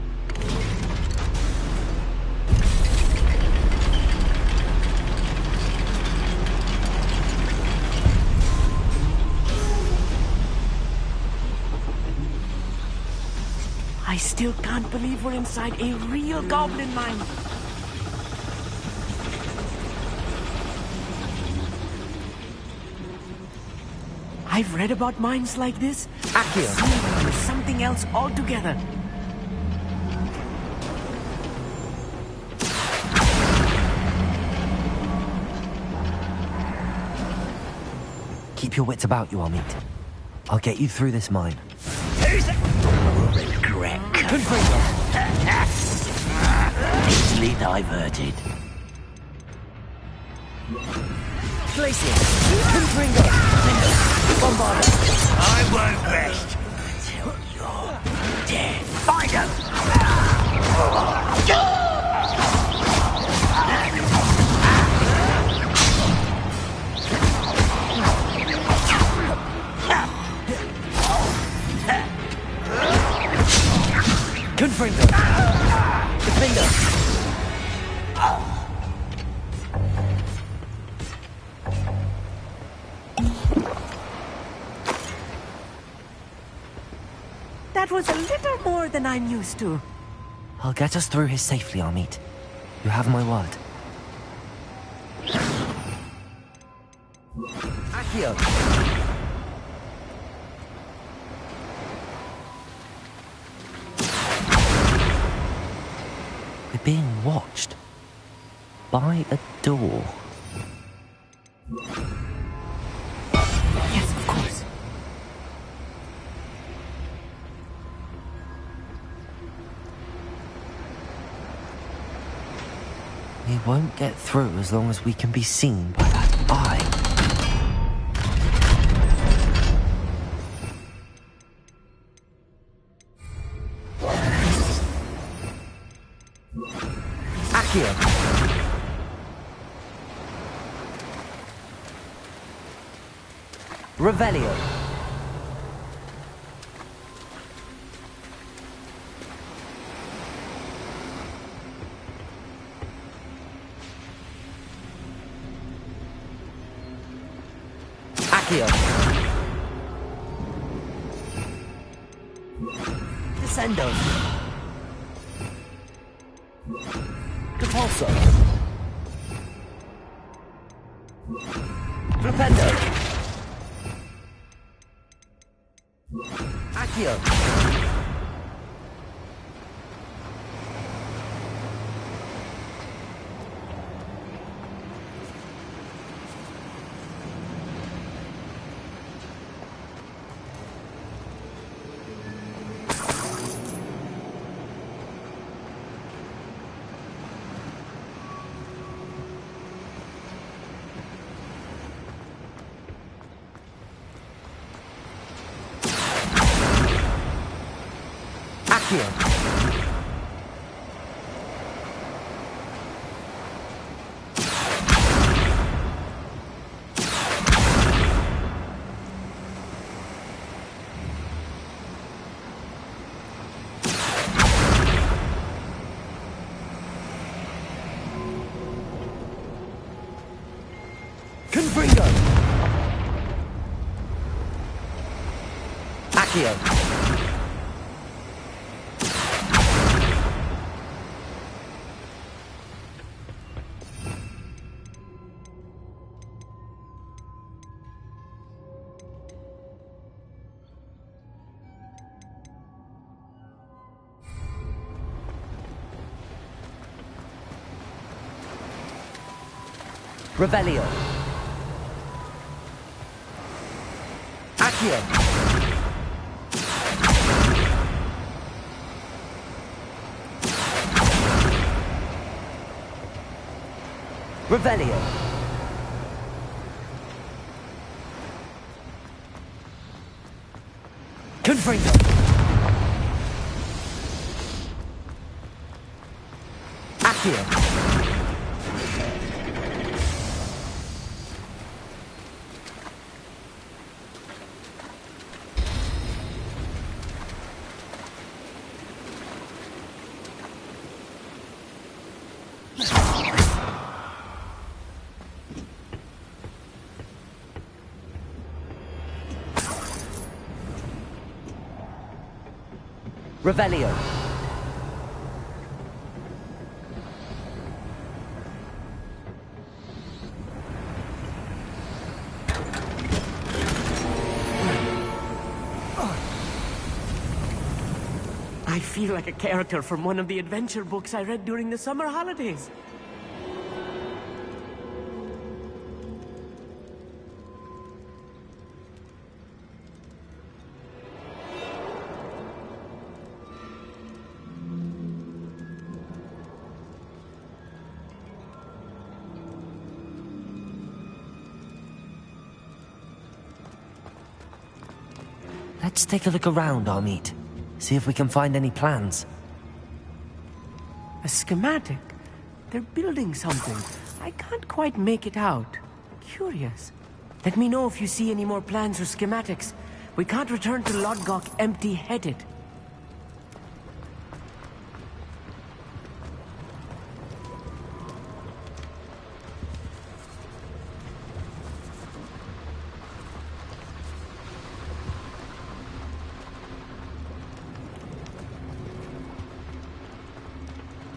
I still can't believe we're inside a real goblin mine. I've read about mines like this. Akio is something else altogether. Keep your wits about you, Amit. I'll get you through this mine. Regret. Easily diverted. Glacier! Confringo! Bombarder! I won't rest until you're dead. Find him! Confringo! Defender! That was a little more than I'm used to. I'll get us through here safely, Amit. You have my word. Akio! We're being watched. By a door. Yes, of course. We won't get through as long as we can be seen by that eye. Akio! Revelio! Akio! Descendo! Profesor! Flipendo! Akio! Accio. Confringo. Accio. Revelio. Accio. Revelio. Confringo. Accio. Revelio. I feel like a character from one of the adventure books I read during the summer holidays. Let's take a look around, Armit. See if we can find any plans. A schematic? They're building something. I can't quite make it out. Curious. Let me know if you see any more plans or schematics. We can't return to Lodgok empty-headed.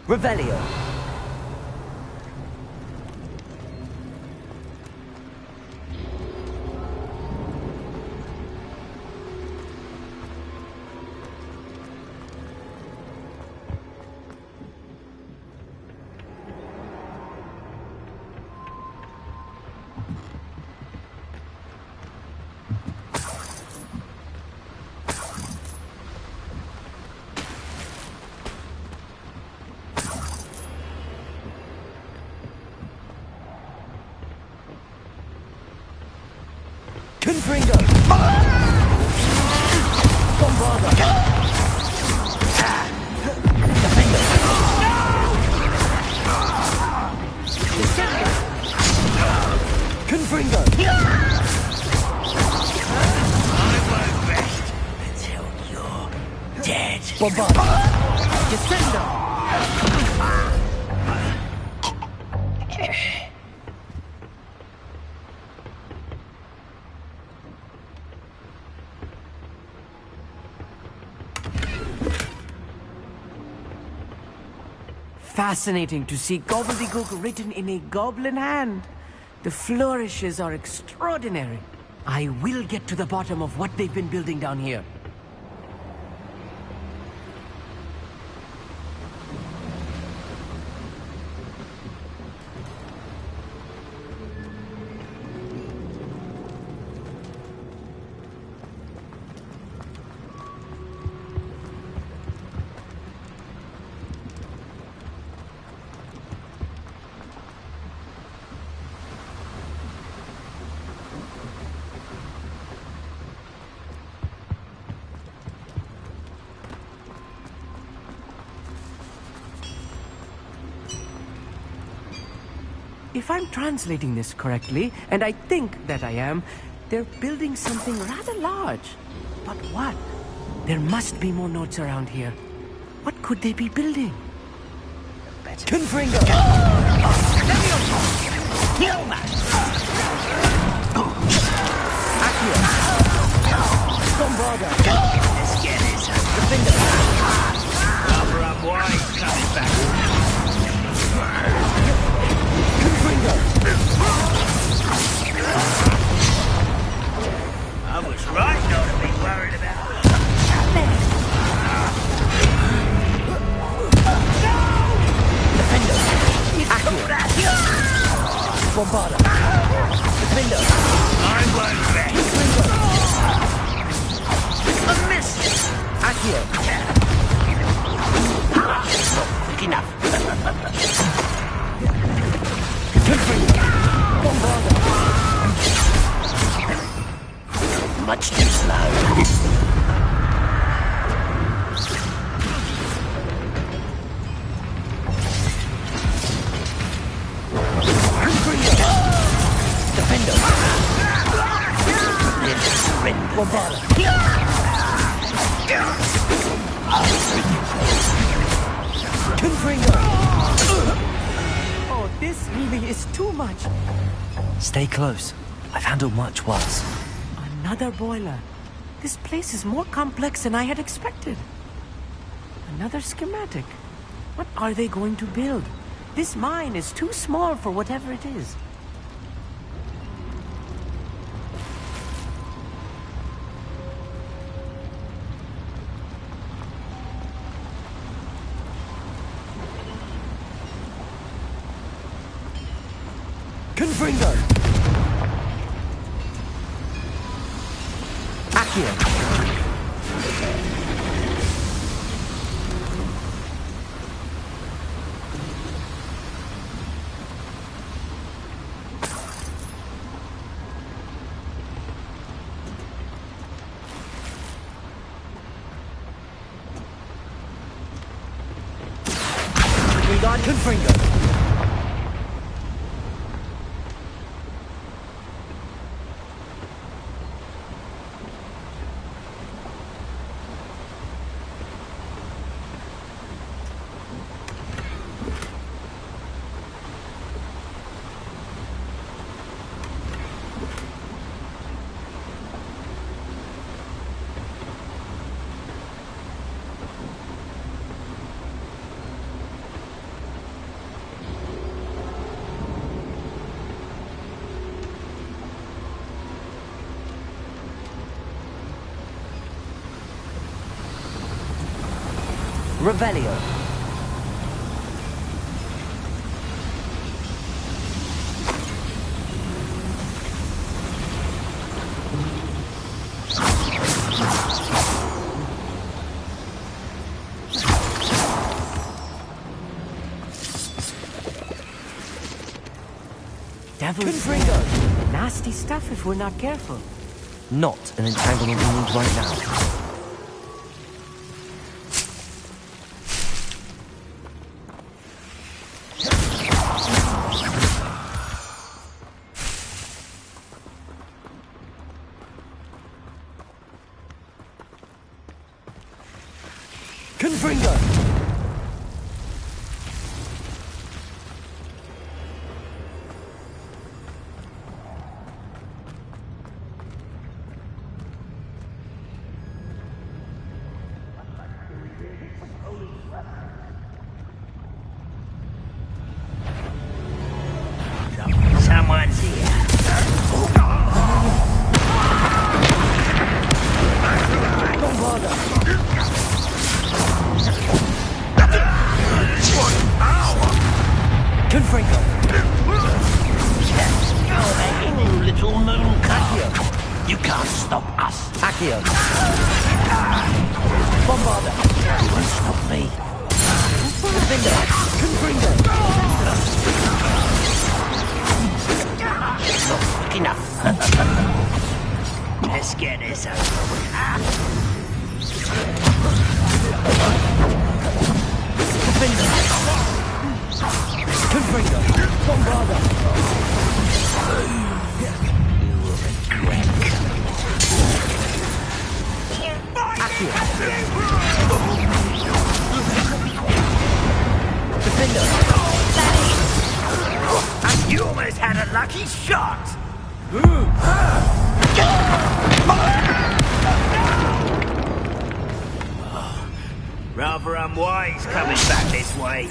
Revelio. Confringo! Bombarda! Confringo! I won't rest until you're dead. Bombarda! Descendo! Fascinating to see gobbledygook written in a goblin hand. The flourishes are extraordinary. I will get to the bottom of what they've been building down here. If I'm translating this correctly, and I think that I am, they're building something rather large. But what? There must be more notes around here. What could they be building? Confringo! Accio! Bombarda! Let's get this. Defender! Cover up wide, coming back. Confringo! I was right not to be worried about it. Defender! Accio! Bombarda! Defender! I won't bet! A miss! Accio! Not quick enough! Defender! Bombarda! Much too slow. Defender! Let's surrender. Bombarda! Confringo! Oh, this really is too much. Stay close. I've handled much worse. Another boiler. This place is more complex than I had expected. Another schematic. What are they going to build? This mine is too small for whatever it is. Confringo! Accio! We got Confringo! Revelio. Devil's Ringo. Nasty stuff if we're not careful. Not an entanglement we need right now. Confringo! Someone's here. Confringo! Yes, you're hanging, little moon Accio. You can't stop us. Accio. Bombarda. You won't stop me. Defender. Confringo. Not quick enough. Let's get this over with. Defender. Confringo. Bombarda. lucky shot! Rather unwise coming back this way.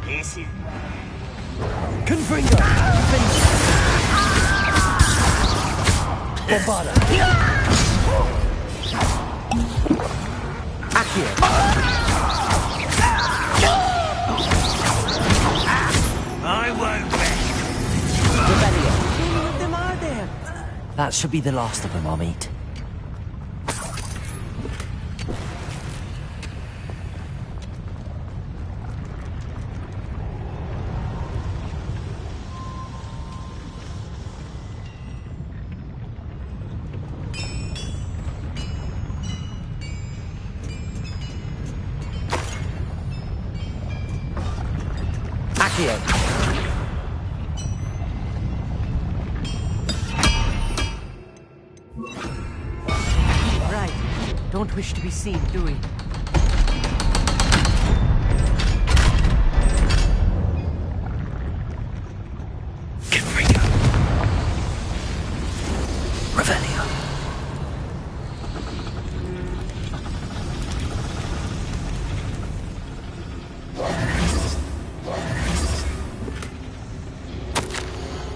This is... Confringo! Bombarda! Accio! I won't rest. Rebellion. How many of them are there? That should be the last of them, Amit. Right. Don't wish to be seen, do we? Confringo. Revelio.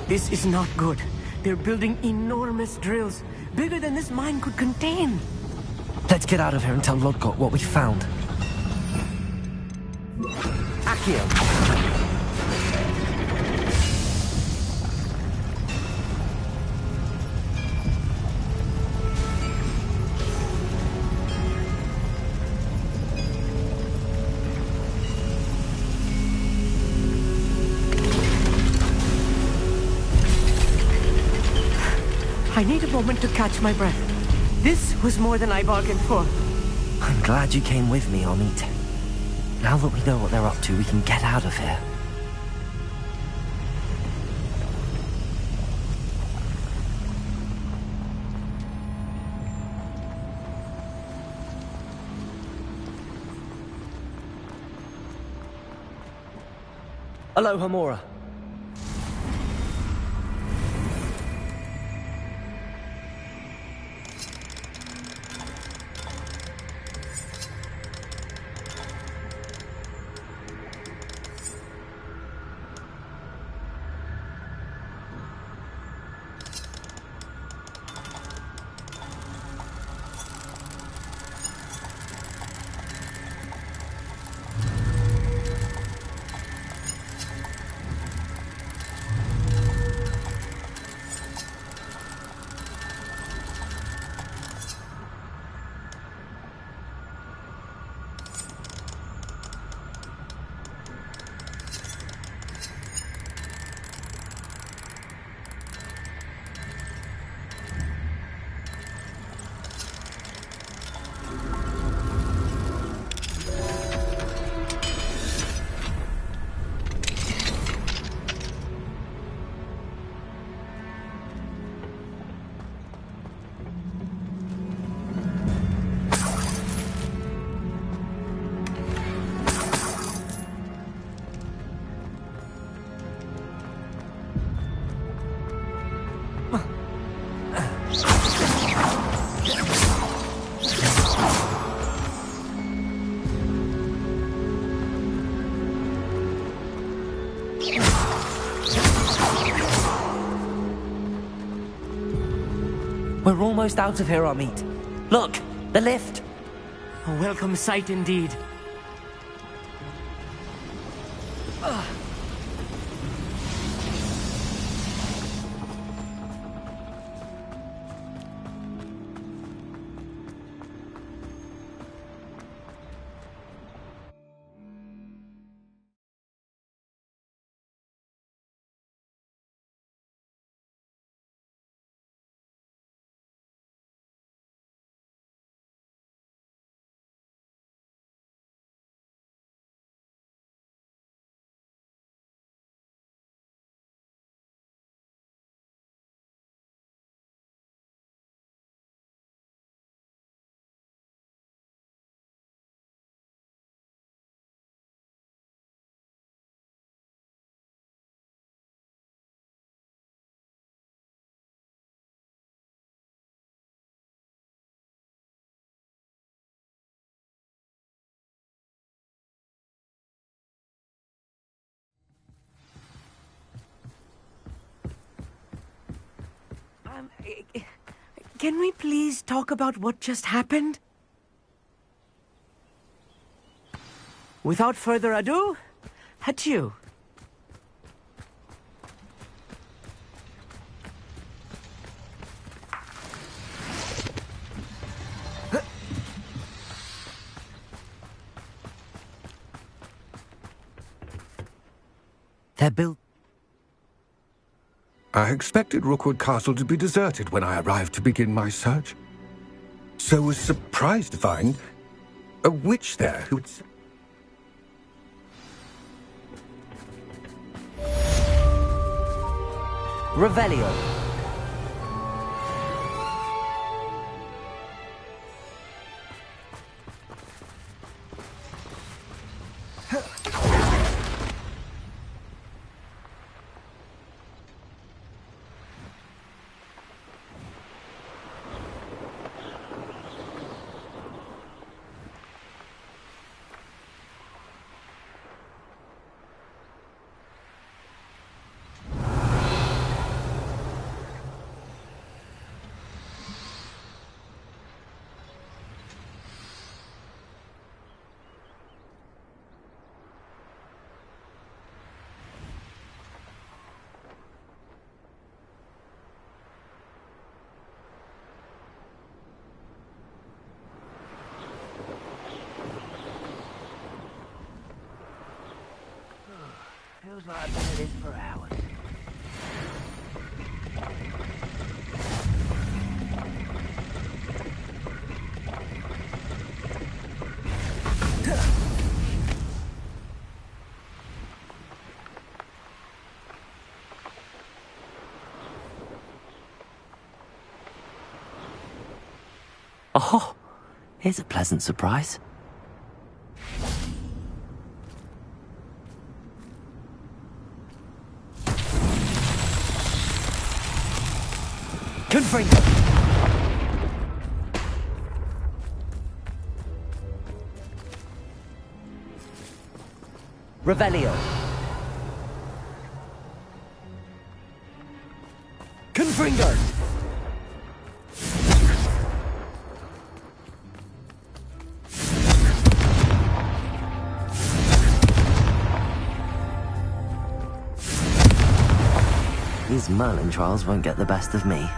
This is not good. They're building enormous drills, bigger than this mine could contain. Let's get out of here and tell Lodgok what we found. Accio. I need a moment to catch my breath. This was more than I bargained for. I'm glad you came with me, Amit. Now that we know what they're up to, we can get out of here. Aloha, Mora. We're almost out of here, Amit. Look, the lift. A welcome sight indeed. Can we please talk about what just happened? Without further ado, adieu. They're built. I expected Rookwood Castle to be deserted when I arrived to begin my search. So was surprised to find a witch there who'd... Revelio. Feels like I've been at this for hours. Oh, here's a pleasant surprise. Confringo. Revelio. Confringo. These Merlin trials won't get the best of me.